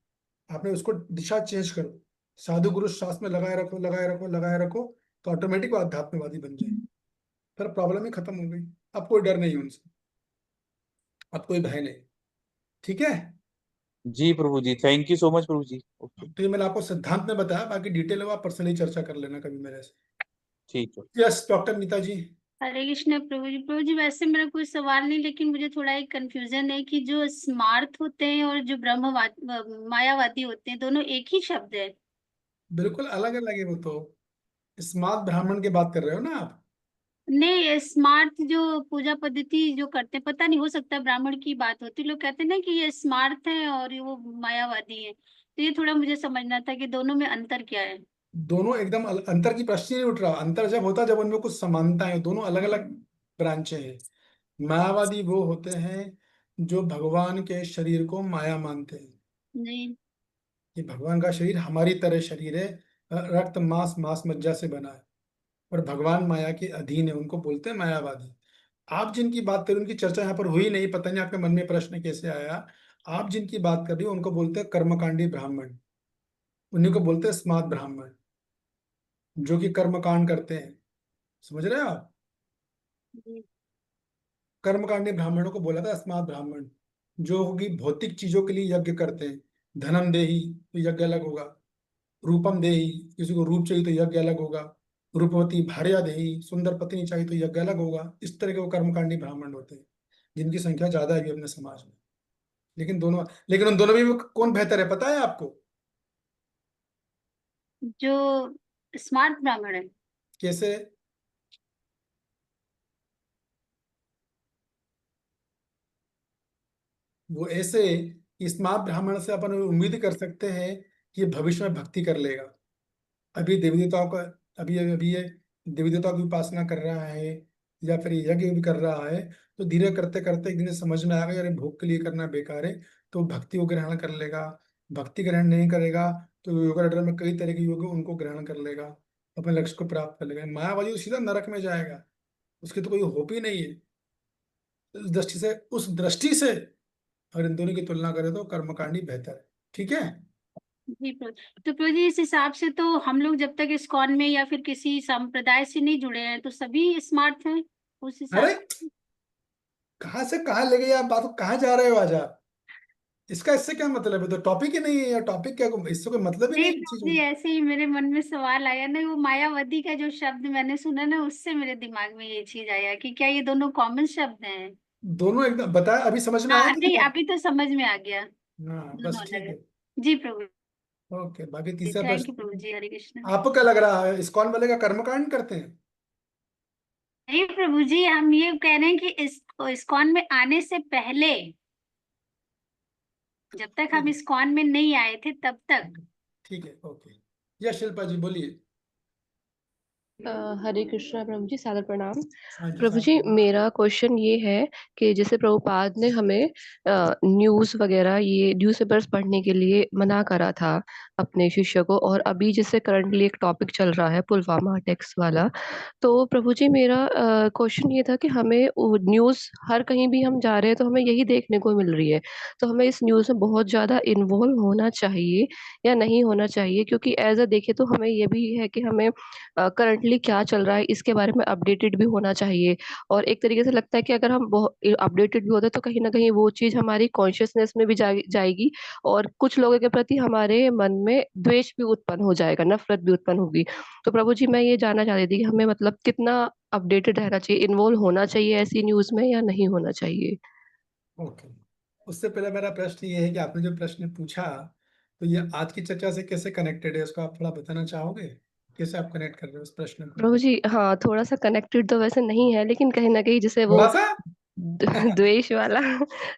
आपने उसको दिशा चेंज करो। साधु गुरु शास्त्र में लगाए रखो, लगाए रखो, लगाए रखो, तो ऑटोमेटिक वो आध्यात्मवादी बन जाए। फिर प्रॉब्लम ही खत्म हो गई। अब कोई डर नहीं उनसे, अब कोई भय नहीं। ठीक है। जी प्रभु जी, थैंक यू सो मच प्रभु जी। ओके, तो ये मैंने आपको सिद्धांत में बताया, बाकी डिटेल में आप पर्सनली चर्चा कर लेना कभी मेरे से। ठीक है। यस डॉक्टर नीता जी। हरे कृष्ण प्रभु जी। प्रभु जी वैसे मेरा कोई सवाल नहीं, लेकिन मुझे थोड़ा एक कंफ्यूजन है कि जो स्मार्थ होते हैं और जो ब्रह्मवाद मायावादी होते हैं, दोनों एक ही शब्द है? बिल्कुल अलग अलग है वो तो। स्मार्ट ब्राह्मण की बात कर रहे हो ना आप? नहीं, स्मार्ट जो पूजा पद्धति जो करते हैं, पता नहीं, हो सकता है ब्राह्मण की बात होती है। लोग कहते हैं ना कि ये स्मार्ट है और ये वो मायावादी है, तो ये थोड़ा मुझे समझना था कि दोनों में अंतर क्या है। दोनों एकदम अंतर की प्रश्न ही नहीं उठ रहा। अंतर जब होता है जब उनमें कुछ समानता है। दोनों अलग अलग ब्रांचें हैं। मायावादी वो होते हैं जो भगवान के शरीर को माया मानते हैं जी। कि भगवान का शरीर हमारी तरह शरीर है, रक्त मांस मांस मज्जा से बना है, और भगवान माया के अधीन है, उनको बोलते हैं मायावादी। आप जिनकी बात कर रहे हो उनकी चर्चा यहाँ पर हुई नहीं, पता नहीं आपके मन में प्रश्न कैसे आया। आप जिनकी बात कर रही हो उनको बोलते हैं कर्मकांडी ब्राह्मण, उन्हीं को बोलते हैं स्मार्त ब्राह्मण, जो कि कर्मकांड करते हैं। समझ रहे हो आप? जी। कर्मकांडी ब्राह्मणों को बोला था स्मार्त ब्राह्मण, जो कि भौतिक चीजों के लिए यज्ञ करते हैं। धनम देही तो यज्ञ अलग होगा, रूपम देही किसी को रूप चाहिए तो यज्ञ अलग होगा, रूपवती भार्या देही सुंदर पत्नी चाहिए तो यज्ञ अलग होगा। इस तरह के वो कर्मकांडी ब्राह्मण होते हैं, जिनकी संख्या ज्यादा है भी अपने समाज में। लेकिन उन दोनों में भी कौन बेहतर है पता है आपको? जो स्मार्ट ब्राह्मण है। कैसे? वो ऐसे कि स्मार्त ब्राह्मण से अपन उम्मीद कर सकते हैं कि भविष्य में भक्ति कर लेगा। अभी देवी देवताओं का, अभी ये देवी देवताओं की उपासना कर रहा है या फिर यज्ञ भी कर रहा है, तो धीरे करते करते एक दिन समझ में आएगा यार भोग के लिए करना बेकार है, तो भक्ति को ग्रहण कर लेगा। भक्ति ग्रहण नहीं करेगा तो योगा निद्रा में कई तरह के योग है, उनको ग्रहण कर लेगा, अपने लक्ष्य को प्राप्त कर लेगा। मायावादी तो सीधा नरक में जाएगा, उसकी तो कोई होप ही नहीं है। उस दृष्टि से अगर इन दोनों की तुलना करें तो कर्मकांडी बेहतर है। ठीक है। जी प्रभु। तो प्रभु जी इस हिसाब से तो हम लोग जब तक इस्कॉन में या फिर किसी संप्रदाय से नहीं जुड़े हैं तो सभी स्मार्ट हैं उस हिसाब अरे से? कहाँ से कहाँ ले गए आप बात, कहाँ जा रहे हो आज आप? इसका इससे क्या मतलब है? तो टॉपिक ही नहीं है, या टॉपिक क्या, इससे कोई मतलब ही नहीं नहीं है प्रभु चीजों जी, में। ऐसे ही मेरे मन में सवाल आया ना, वो मायावादी का जो शब्द मैंने सुना ना, उससे मेरे दिमाग में ये चीज आया कि क्या ये दोनों कॉमन शब्द हैं? दोनों एकदम बताया, अभी समझ में आया हाँ कि नहीं, नहीं? अभी तो समझ में आ गया, हाँ दोनों बस अलग ठीक है। है। जी प्रभु ओके, बाकी जी। तीसरा थैंक यू प्रश्न। प्रभु जी। हरे कृष्ण। आपको क्या लग रहा है, इस्कॉन वाले का कर्मकांड करते हैं? नहीं प्रभु जी, हम ये कह रहे हैं कि इस्कॉन में आने से पहले, जब तक ठीक हम है, इस्कॉन में नहीं आए थे तब तक। ठीक है, ओके। यस शिल्पा जी बोलिए। हरे कृष्णा प्रभु जी, सादर प्रणाम। हाँ जी प्रभु साहब जी बोलिए। मेरा क्वेश्चन ये है कि जैसे प्रभुपाद ने हमें न्यूज़ वगैरह ये न्यूज़पेपर्स पढ़ने के लिए मना करा था अपने शिष्य को, और अभी जैसे करंटली एक टॉपिक चल रहा है पुलवामा अटैक्स वाला, तो प्रभु जी मेरा क्वेश्चन ये था कि हमें वो न्यूज़ हर कहीं भी हम जा रहे हैं तो हमें यही देखने को मिल रही है, तो हमें इस न्यूज़ में बहुत ज़्यादा इन्वॉल्व होना चाहिए या नहीं होना चाहिए? क्योंकि एज़ अ देखें तो हमें ये भी है कि हमें करंटली क्या चल रहा है इसके बारे में अपडेटेड भी होना चाहिए, और एक तरीके से लगता है कि अगर हम अपडेटेड भी होते हैं तो कहीं न कहीं वो चीज़ हमारी कॉन्शसनेस में भी जाएगी, और कुछ लोगों के प्रति हमारे मन में द्वेष भी उत्पन्न हो जाएगा, नफ़रत भी उत्पन्न होगी। तो प्रभु जी मैं ये जानना चाह रही थी कि हमें मतलब कितना अपडेटेड रहना चाहिए, इन्वॉल्व होना चाहिए ऐसी न्यूज़ में या नहीं होना चाहिए? ओके, उससे पहले मेरा प्रश्न ये है कि आपने जो प्रश्न पूछा, तो ये आज की चर्चा से कैसे कनेक्टेड है, उसको आप थोड़ा बताना चाहोगे कैसे आप कनेक्ट कर रहे हो इस प्रश्न को? प्रभु जी, हाँ, थोड़ा सा कनेक्टेड तो वैसे नहीं है, लेकिन कहीं ना कहीं जैसे वो थोड़ा सा द्वेष वाला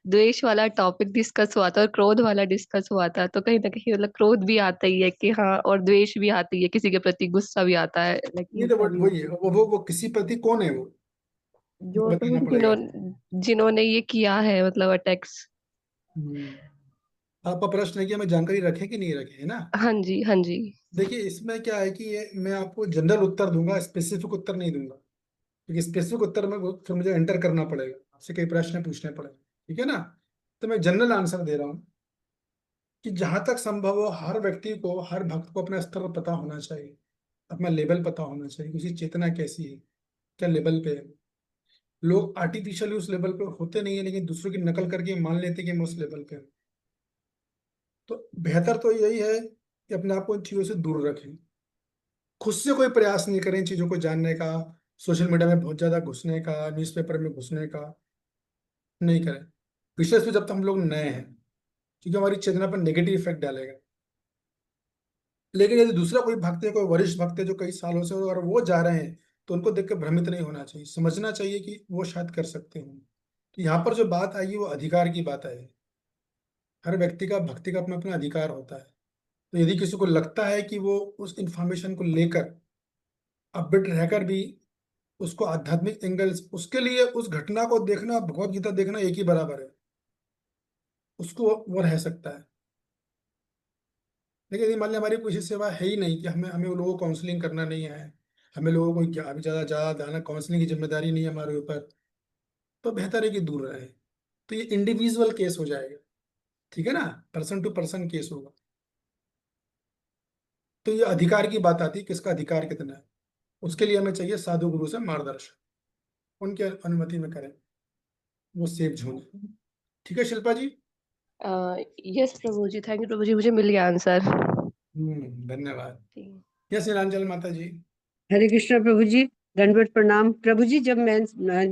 द्वेष वाला टॉपिक डिस्कस हुआ था और क्रोध वाला डिस्कस हुआ था, तो कहीं ना कहीं मतलब क्रोध भी आता ही है कि हाँ, और द्वेष भी आती है, किसी के प्रति गुस्सा भी आता है, लाइक नहीं इन तो सब वही है, वो किसी प्रति कौन है वो जो बताना प्रभु पड़ेगा। जिन्होंने ये किया है, मतलब अटैक्स। आपका प्रश्न है कि हमें जानकारी रखें कि नहीं रखें, है ना? हाँ जी, हाँ जी। देखिए इसमें क्या है कि ये मैं आपको जनरल उत्तर दूंगा, स्पेसिफिक उत्तर नहीं दूंगा, क्योंकि स्पेसिफिक उत्तर में फिर मुझे एंटर करना पड़ेगा, आपसे कई प्रश्न पूछने पड़ेंगे, ठीक है ना? तो मैं जनरल आंसर दे रहा हूँ कि जहां तक संभव हो हर व्यक्ति को, हर भक्त को अपना स्तर पता होना चाहिए, अपना लेवल पता होना चाहिए, उसकी चेतना कैसी है, क्या लेवल पे है। लोग आर्टिफिशियली उस लेवल पे होते नहीं है, लेकिन दूसरों की नकल करके मान लेते हैं कि मैं उस लेवल पे हूं। तो बेहतर तो यही है कि अपने आप को इन चीजों से दूर रखें, खुद से कोई प्रयास नहीं करें इन चीजों को जानने का, सोशल मीडिया में बहुत ज्यादा घुसने का, न्यूज़पेपर में घुसने का नहीं करें, विशेष में जब तक हम लोग नए हैं, क्योंकि हमारी चेतना पर नेगेटिव इफेक्ट डालेगा। लेकिन यदि दूसरा कोई भक्त है, कोई वरिष्ठ भक्त है जो कई सालों से, और वो जा रहे हैं, तो उनको देख कर भ्रमित नहीं होना चाहिए, समझना चाहिए कि वो शायद कर सकते हैं। तो यहाँ पर जो बात आई वो अधिकार की बात आई। हर व्यक्ति का भक्ति का अपना अपना अधिकार होता है। तो यदि किसी को लगता है कि वो उस इंफॉर्मेशन को लेकर अपडेट रहकर भी उसको आध्यात्मिक एंगल्स, उसके लिए उस घटना को देखना, भगवत गीता देखना एक ही बराबर है, उसको वो रह सकता है। लेकिन यदि मान लिया हमारी कोई ऐसी सेवा है ही नहीं कि हमें हमें लोगों को काउंसलिंग करना नहीं है, हमें लोगों को अभी ज़्यादा ज़्यादा ज़्यादा काउंसलिंग की जिम्मेदारी नहीं है हमारे ऊपर, तो बेहतर है कि दूर रहे। तो ये इंडिविजुअल केस हो जाएगा, ठीक है ना, पर्सन टू पर्सन केस होगा। तो ये अधिकार की बात आती है, किसका अधिकार कितना है, उसके लिए हमें चाहिए साधु गुरु से मार्गदर्शन, उनके अनुमति में करें, वो सेफ जोन है। ठीक है शिल्पा जी? यस प्रभु जी, थैंक यू प्रभु जी, मुझे मिल गया आंसर। धन्यवाद। यस नीलांचल माता जी। हरे कृष्णा प्रभु जी, दंडवत प्रणाम प्रभु जी। जब मैं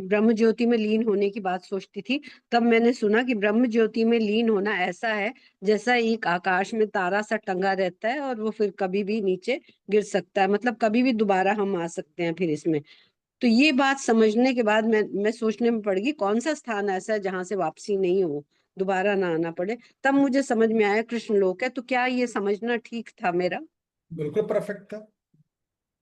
ब्रह्म ज्योति में लीन होने की बात सोचती थी, तब मैंने सुना कि ब्रह्म ज्योति में लीन होना ऐसा है जैसा एक आकाश में तारा सा टंगा रहता है और वो फिर कभी भी नीचे गिर सकता है, मतलब कभी भी दोबारा हम आ सकते हैं फिर इसमें। तो ये बात समझने के बाद मैं सोचने में पड़ गई कौन सा स्थान ऐसा है जहां से वापसी नहीं हो, दोबारा ना आना पड़े। तब मुझे समझ में आया कृष्ण लोक है। तो क्या ये समझना ठीक था मेरा? बिल्कुल परफेक्ट था,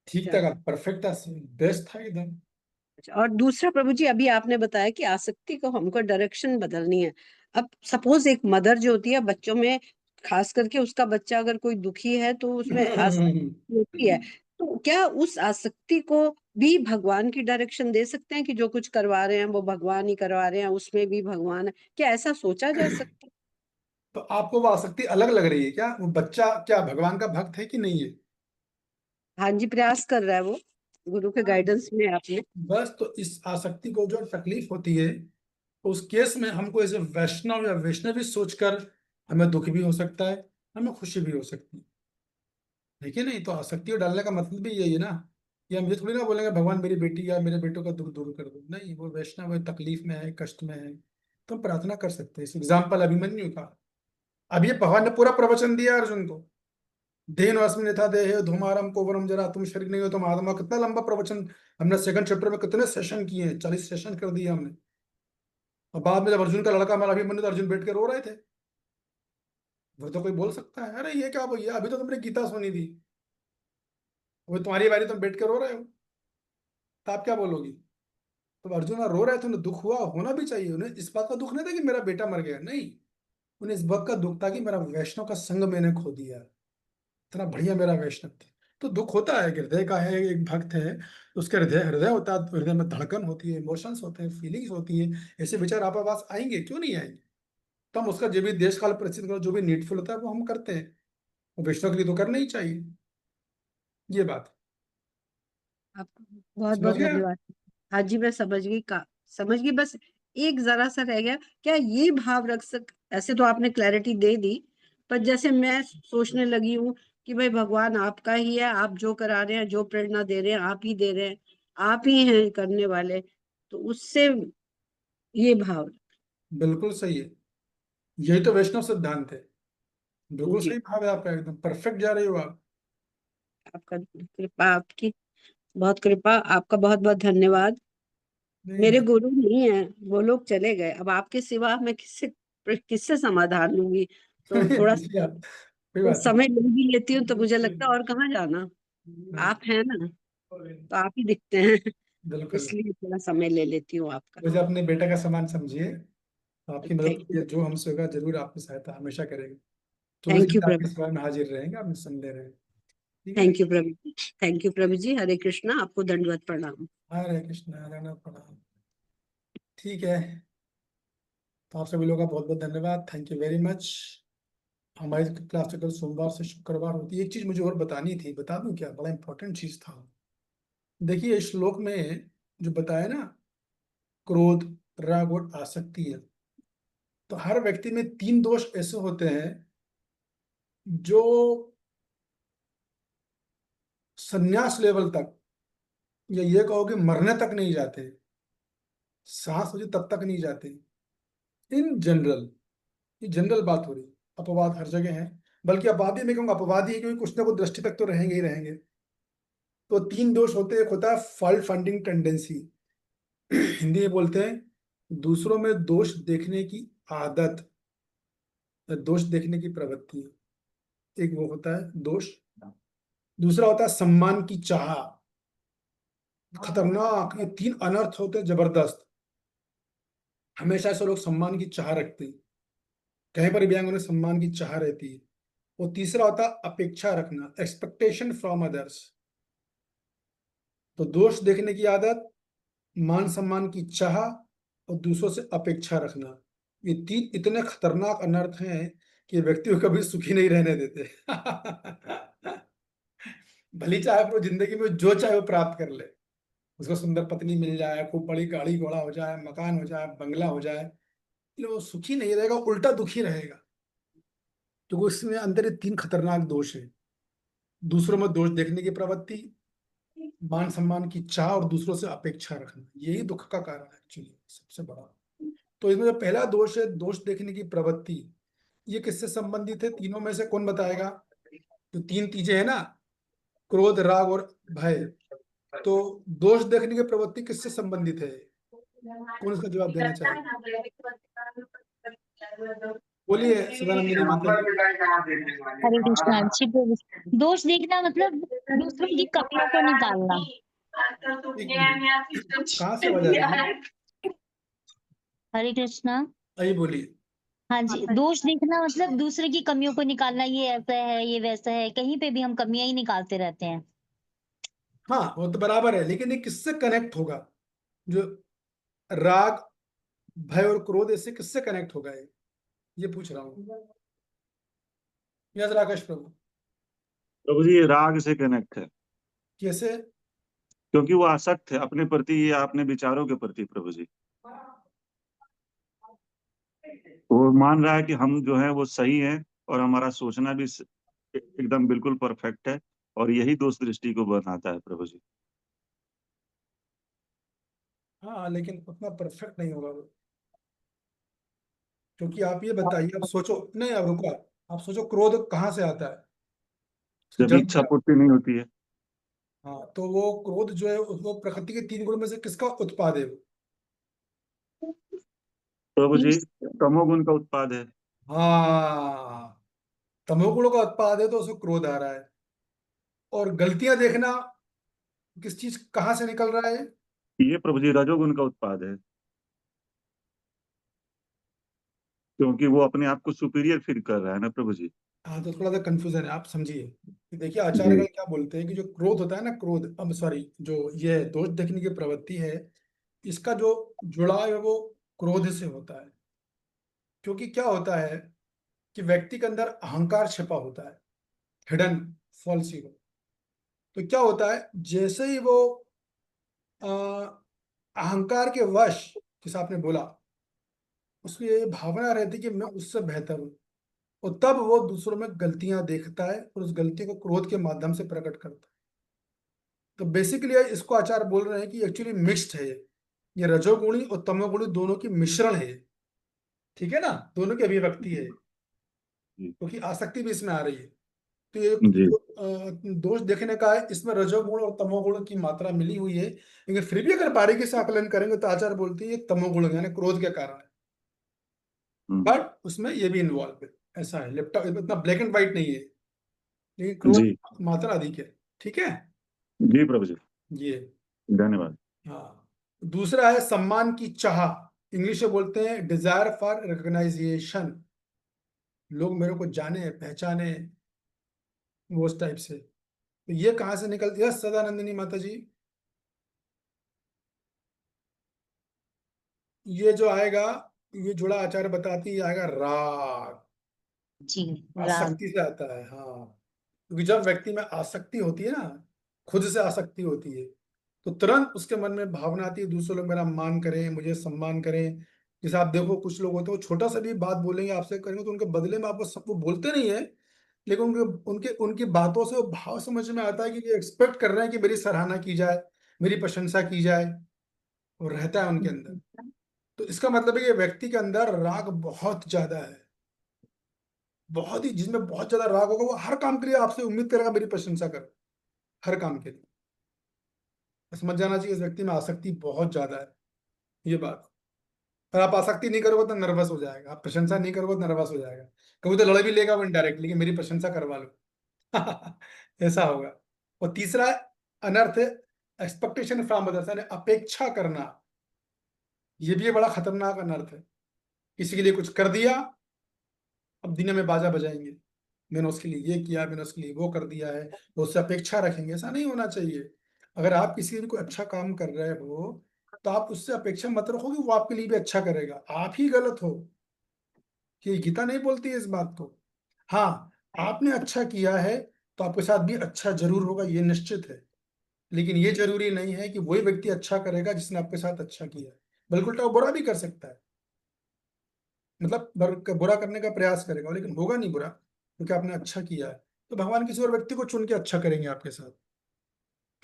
ठीक था, परफेक्ट था, बेस्ट था एकदम। और दूसरा प्रभु जी, अभी आपने बताया कि आसक्ति को हमको डायरेक्शन बदलनी है। अब सपोज एक मदर जो होती है बच्चों में, खास करके उसका बच्चा अगर कोई दुखी है तो उसमें आसक्ति होती है, तो क्या उस आसक्ति को भी भगवान की डायरेक्शन दे सकते हैं कि जो कुछ करवा रहे हैं वो भगवान ही करवा रहे हैं, उसमें भी भगवान है? क्या ऐसा सोचा जा सकता है? तो आपको वो आसक्ति अलग लग रही है क्या? वो बच्चा क्या भगवान का भक्त है कि नहीं है? हाँ जी, प्रयास कर रहा है वो, गुरु के गाइडेंस में आपने। बस, तो इस आसक्ति को जो तकलीफ होती है, उस केस में हमको ऐसे वैष्णव या वैष्णवी सोचकर हमें दुख भी हो सकता है, हमें खुशी भी हो सकती है, देखिए नहीं? तो आसक्ति को डालने का मतलब भी यही है ना, कि हम ये थोड़ी ना बोलेंगे भगवान मेरी बेटी या मेरे बेटों का दुख दूर कर दो, नहीं, वो वैष्णव है, तकलीफ में है, कष्ट में है, तो हम प्रार्थना कर सकते हैं। इस एग्जाम्पल अभिमन्यु का, अब ये भगवान ने पूरा प्रवचन दिया अर्जुन को, देन अस्मिन् यथा देहे धूमारम कोवरम जरा तुम शरीर नहीं हो तुम आत्मा, कितना लंबा प्रवचन हमने सेकंड चैप्टर में कितने सेशन किए हैं, 40 सेशन कर दिए हमने। और बाद में जब अर्जुन का लड़का मारा अभिमन्यु, तो अर्जुन बैठ के रो रहे थे। वो तो कोई बोल सकता है अरे ये क्या भैया, अभी तो तुमने गीता सुनी थी, वो तुम्हारी बारी, तुम बैठ के रो रहे हो, तो आप क्या बोलोगी? तो अर्जुन रो रहे थे, उन्हें दुख हुआ, होना भी चाहिए। उन्हें इस बात का दुख नहीं था कि मेरा बेटा मर गया, नहीं, उन्हें इस बात का दुख था कि मेरा वैष्णव का संग मैंने खो दिया, इतना बढ़िया मेरा वैष्णव थे। तो दुख होता है, हृदय का है, एक भक्त है, उसके हृदय हृदय होता है, हृदय में धड़कन होती है, इमोशंस होते हैं, फीलिंग्स होती है, ऐसे विचार आपके पास आएंगे, क्यों नहीं आएंगे? तो हम उसका जो भी देश काल परिस्थिति का जो भी नीडफुल होता है वो हम करते हैं, वो वैष्णव के लिए तो करना ही चाहिए, ये बात आपको बहुत समझ बहुत गया? धन्यवाद। हाँ जी, मैं समझ गई, का समझ गई। बस एक जरा सा रह गया, क्या ये भाव रख सक, ऐसे तो आपने क्लैरिटी दे दी, पर जैसे मैं सोचने लगी हूँ कि भाई भगवान आपका ही है, आप जो करा रहे हैं, जो प्रेरणा दे रहे हैं, आप ही दे रहे हैं, आप ही हैं करने वाले, तो उससे ये भाव। बिल्कुल सही है, यही तो वैष्णव सिद्धांत है, बिल्कुल जी सही भाव है आपका, एकदम परफेक्ट जा रही हो आप। आपका कृपा, आपकी बहुत कृपा, आपका बहुत बहुत धन्यवाद। मेरे गुरु नहीं है, वो लोग चले गए, अब आपके सिवा मैं किससे समाधान लूंगी? तो थोड़ा कोई बात समय ले भी लेती हूँ तो मुझे लगता है और कहाँ जाना, नहीं। आप हैं ना, तो आप ही दिखते हैं, बिल्कुल। इसलिए थोड़ा समय ले लेती हूँ आपका। मुझे अपने बेटे का समान समझिए, आपकी मदद Thank के लिए जो हमसे होगा जरूर आपकी सहायता हमेशा करेंगे। थैंक यू 24 घंटे प्रभु, आपकी सेवा में हाजिर रहेंगे, आप सुन ले रहे हैं। ठीक है। थैंक यू प्रभु, थैंक यू प्रभु जी। हरे कृष्णा, आपको दंडवत प्रणाम। हरे कृष्ण हरे प्रणाम। ठीक है, तो आप सभी लोगों का बहुत बहुत धन्यवाद, थैंक यू वेरी मच। हमारी क्लास कल सोमवार से शुक्रवार होती है। एक चीज मुझे और बतानी थी, बता दूं क्या? बड़ा इंपॉर्टेंट चीज था। देखिए इस श्लोक में जो बताया ना, क्रोध, राग और आसक्ति है, तो हर व्यक्ति में 3 दोष ऐसे होते हैं जो संन्यास लेवल तक, या ये कहो कि मरने तक नहीं जाते, सांस मुझे तब तक नहीं जाते। इन जनरल, ये जनरल बात हो रही, अपवाद हर जगह है, बल्कि अपवाद ही मैं कहूँगा अपवाद ही है, क्योंकि कुछ ना कुछ दृष्टि तक तो रहेंगे ही रहेंगे। तो 3 दोष होते हैं, एक होता है फॉल्ट फाइंडिंग टेंडेंसी, हिंदी में बोलते हैं दूसरों में दोष देखने की आदत, दोष देखने की प्रवृत्ति, एक वो होता है दोष। दूसरा होता है सम्मान की चाह, खतरनाक, ये 3 अनर्थ होते हैं जबरदस्त। हमेशा से लोग सम्मान की चाह रखते हैं, कहीं पर भी आएंगे उन्हें सम्मान की चाह रहती है। और तीसरा होता है अपेक्षा रखना, एक्सपेक्टेशन फ्रॉम अदर्स। तो दोष देखने की आदत, मान सम्मान की चाह और दूसरों से अपेक्षा रखना, ये 3 इतने खतरनाक अनर्थ हैं कि व्यक्ति को कभी सुखी नहीं रहने देते। भली चाहे वो जिंदगी में जो चाहे वो प्राप्त कर ले, उसको सुंदर पत्नी मिल जाए, खूब बड़ी गाड़ी घोड़ा हो जाए, मकान हो जाए, बंगला हो जाए, लेकिन वो सुखी नहीं रहेगा, उल्टा दुखी रहेगा। तो इसमें अंदर ये 3 खतरनाक दोष है, दूसरों में दोष देखने की प्रवृत्ति, मान सम्मान की चाह और दूसरों से अपेक्षा रखना, यही दुख का कारण है एक्चुअली सबसे बड़ा। तो इसमें जो पहला दोष है दोष देखने की प्रवृत्ति, ये किससे संबंधित है? तीनों में से कौन बताएगा? तो 3 चीजें है ना, क्रोध, राग और भय, तो दोष देखने की प्रवृत्ति किससे संबंधित है? कौन इसका जवाब देना चाहेगा? बोलिए सदानंदिनी माता जी। हरे कृष्णा जी प्रभु। दोष देखना मतलब दूसरों की कमियों को निकालना। एक मिनट, कहाँ से आवाज आ रही है? हरे कृष्णा। आइए बोलिए। हाँ जी, दोष देखना मतलब दूसरे की कमियों को निकालना, ये ऐसा है, ये वैसा है, कहीं पे भी हम कमियां ही निकालते रहते हैं। हाँ वो तो बराबर है, लेकिन ये किससे कनेक्ट होगा? जो राग, भय और क्रोध, इससे किससे कनेक्ट होगा? ये पूछ रहा हूँ। यस राकेश प्रभु। प्रभु जी ये राग से कनेक्ट है, कैसे? क्योंकि वो आसक्त है अपने प्रति या अपने विचारों के प्रति। प्रभु जी वो मान रहा है कि हम जो है वो सही हैं और हमारा सोचना भी एकदम बिल्कुल परफेक्ट है, और यही दोष दृष्टि को बनाता है। प्रभु जी हाँ लेकिन उतना परफेक्ट नहीं होगा वो, क्योंकि आप ये बताइए, आप सोचो, नहीं आप रुको, आप सोचो क्रोध कहाँ से आता है? जब जड़ इच्छा पूर्ति नहीं होती है। हाँ, तो वो क्रोध जो है वो प्रकृति के 3 गुणों में से किसका उत्पाद है? प्रभु जी तमोगुण का उत्पाद है। हाँ, तमोगुण का उत्पाद है, तो उसको क्रोध आ रहा है। और गलतियां देखना किस चीज कहाँ से निकल रहा है? ये प्रभु जी रजोगुण का उत्पाद है, क्योंकि वो अपने आप को सुपीरियर फील कर रहा है ना। प्रभु जी हाँ, तो थोड़ा सा कंफ्यूजन है, आप समझिए कि देखिए आचार्यगण क्या बोलते हैं कि जो क्रोध होता है ना, क्रोध, अब सॉरी, जो ये दोष देखने की प्रवृत्ति है, इसका जो जुड़ाव है वो क्रोध से होता है। क्योंकि क्या होता है कि व्यक्ति के अंदर अहंकार छिपा होता है, हिडन फॉल्स ईगो। तो क्या होता है, जैसे ही वो अहंकार के वश, जैसे आपने बोला, उसकी ये भावना रहती कि मैं उससे बेहतर हूं, और तब वो दूसरों में गलतियां देखता है और उस गलती को क्रोध के माध्यम से प्रकट करता है। तो बेसिकली इसको आचार्य बोल रहे हैं कि एक्चुअली मिक्स्ड है, ये रजोगुणी और तमोगुणी दोनों की मिश्रण है। ठीक है ना, दोनों की अभिव्यक्ति है, क्योंकि आसक्ति भी इसमें आ रही है। तो ये जी दोष देखने का है, इसमें रजोगुण और तमोगुण की मात्रा मिली हुई है, लेकिन फिर भी अगर बारीकी से आकलन करेंगे तो आचार्य बोलते हैं ये तमोगुण यानी क्रोध के कारण है, बट उसमें ये भी इन्वॉल्व है, ऐसा है। लैपटॉप इतना ब्लैक एंड व्हाइट नहीं है, लेकिन क्रोध जी मात्रा अधिक है। ठीक है, जी प्रभु जी, ये धन्यवाद। हाँ। दूसरा है सम्मान की चाह, इंग्लिश में बोलते हैं डिजायर फॉर रिकॉग्नाइजेशन, लोग मेरे को जाने पहचाने, वो उस टाइप से। तो ये कहाँ से निकलती है सदानंदिनी माता जी? ये जो आएगा, ये जुड़ा आचार्य बताती है, आएगा राग, जी राग। आसक्ति से आता है। हाँ, क्योंकि जब व्यक्ति में आसक्ति होती है ना, खुद से आसक्ति होती है, तो तुरंत उसके मन में भावना आती है दूसरे लोग मेरा मान करें, मुझे सम्मान करें। जैसे आप देखो कुछ लोग होते हैं वो छोटा सा भी बात बोलेंगे आपसे करेंगे तो उनके बदले में आपको सब वो बोलते नहीं है, लेकिन उनके उनके उनकी बातों से वो भाव समझ में आता है कि ये एक्सपेक्ट कर रहे हैं कि मेरी सराहना की जाए, मेरी प्रशंसा की जाए, वो रहता है उनके अंदर। तो इसका मतलब है कि व्यक्ति के अंदर राग बहुत ज्यादा है, बहुत ही, जिसमें बहुत ज्यादा राग होगा वो हर काम के लिए आपसे उम्मीद करेगा मेरी प्रशंसा करो, हर काम के लिए। समझ जाना चाहिए इस व्यक्ति में आसक्ति बहुत ज्यादा है, ये बात। और आप आसक्ति नहीं करोगे तो नर्वस हो जाएगा, आप प्रशंसा नहीं करोगे तो नर्वस हो जाएगा, कभी तो लड़ भी लेगा वो इनडायरेक्टली कि मेरी प्रशंसा करवा लो ऐसा होगा। और तीसरा अनर्थ है एक्सपेक्टेशन फ्रॉम अदर्स, यानी अपेक्षा करना, ये भी बड़ा खतरनाक अनर्थ है। किसी के लिए कुछ कर दिया, अब दुनिया में बाजा बजाएंगे, मैंने उसके लिए ये किया, मैंने उसके लिए वो कर दिया है, वो उससे अपेक्षा रखेंगे। ऐसा नहीं होना चाहिए। अगर आप किसी के लिए कोई अच्छा काम कर रहे हो तो आप उससे अपेक्षा मत रखो कि वो आपके लिए भी अच्छा करेगा, आप ही गलत हो। कि गीता नहीं बोलती है इस बात को। हाँ, आपने अच्छा किया है तो आपके साथ भी अच्छा जरूर होगा, ये निश्चित है, लेकिन ये जरूरी नहीं है कि वही व्यक्ति अच्छा करेगा जिसने आपके साथ अच्छा किया है, बल्कि उल्टा वो बुरा भी कर सकता है, मतलब बुरा करने का प्रयास करेगा, लेकिन होगा नहीं बुरा क्योंकि आपने अच्छा किया है। तो भगवान किसी और व्यक्ति को चुन के अच्छा करेंगे आपके साथ।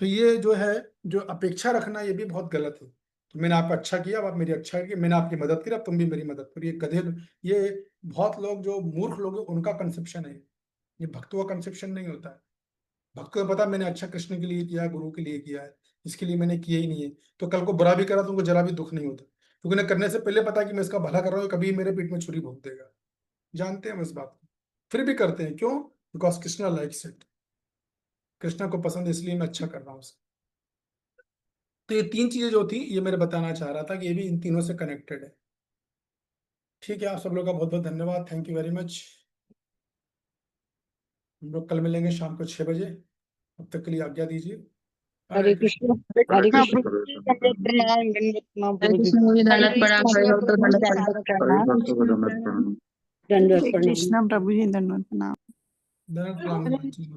तो ये जो है, जो अपेक्षा रखना, ये भी बहुत गलत है कि मैंने आपका अच्छा किया, अब आप मेरी अच्छा की, मैंने आपकी मदद की, अब तुम भी मेरी मदद करो। ये गधे, ये बहुत लोग जो मूर्ख लोग हैं उनका कंसेप्शन है, ये भक्तों का कंसेप्शन नहीं होता है। भक्तों को पता मैंने अच्छा कृष्ण के लिए किया, गुरु के लिए किया है, इसके लिए मैंने किया ही नहीं है, तो कल को बुरा भी करा तो उनको जरा भी दुख नहीं होता, क्योंकि उन्हें करने से पहले पता है कि मैं इसका भला कर रहा हूँ, कभी मेरे पीठ में छुरी भोंक देगा। जानते हैं हम इस बात को, फिर भी करते हैं। क्यों? Because Krishna likes it, Krishna को पसंद है, इसलिए मैं अच्छा कर रहा हूँ। तो ये तीन चीजें जो थी, ये मेरे बताना चाह रहा था कि ये भी इन तीनों से कनेक्टेड है। ठीक है, आप सब लोग का बहुत बहुत धन्यवाद, थैंक यू वेरी मच। हम लोग कल मिलेंगे शाम को 6 बजे, अब तक के लिए आज्ञा दीजिए। हरे कृष्ण, हरे कृष्ण। प्रणाम, दंडवत हरे कृष्ण मुझे दंडवत प्रणाम करे हो तो दंडवत प्रणाम। दंडवत प्रणाम। कृष्ण प्रभु जी, दंडवत प्रणाम। धन्यवाद।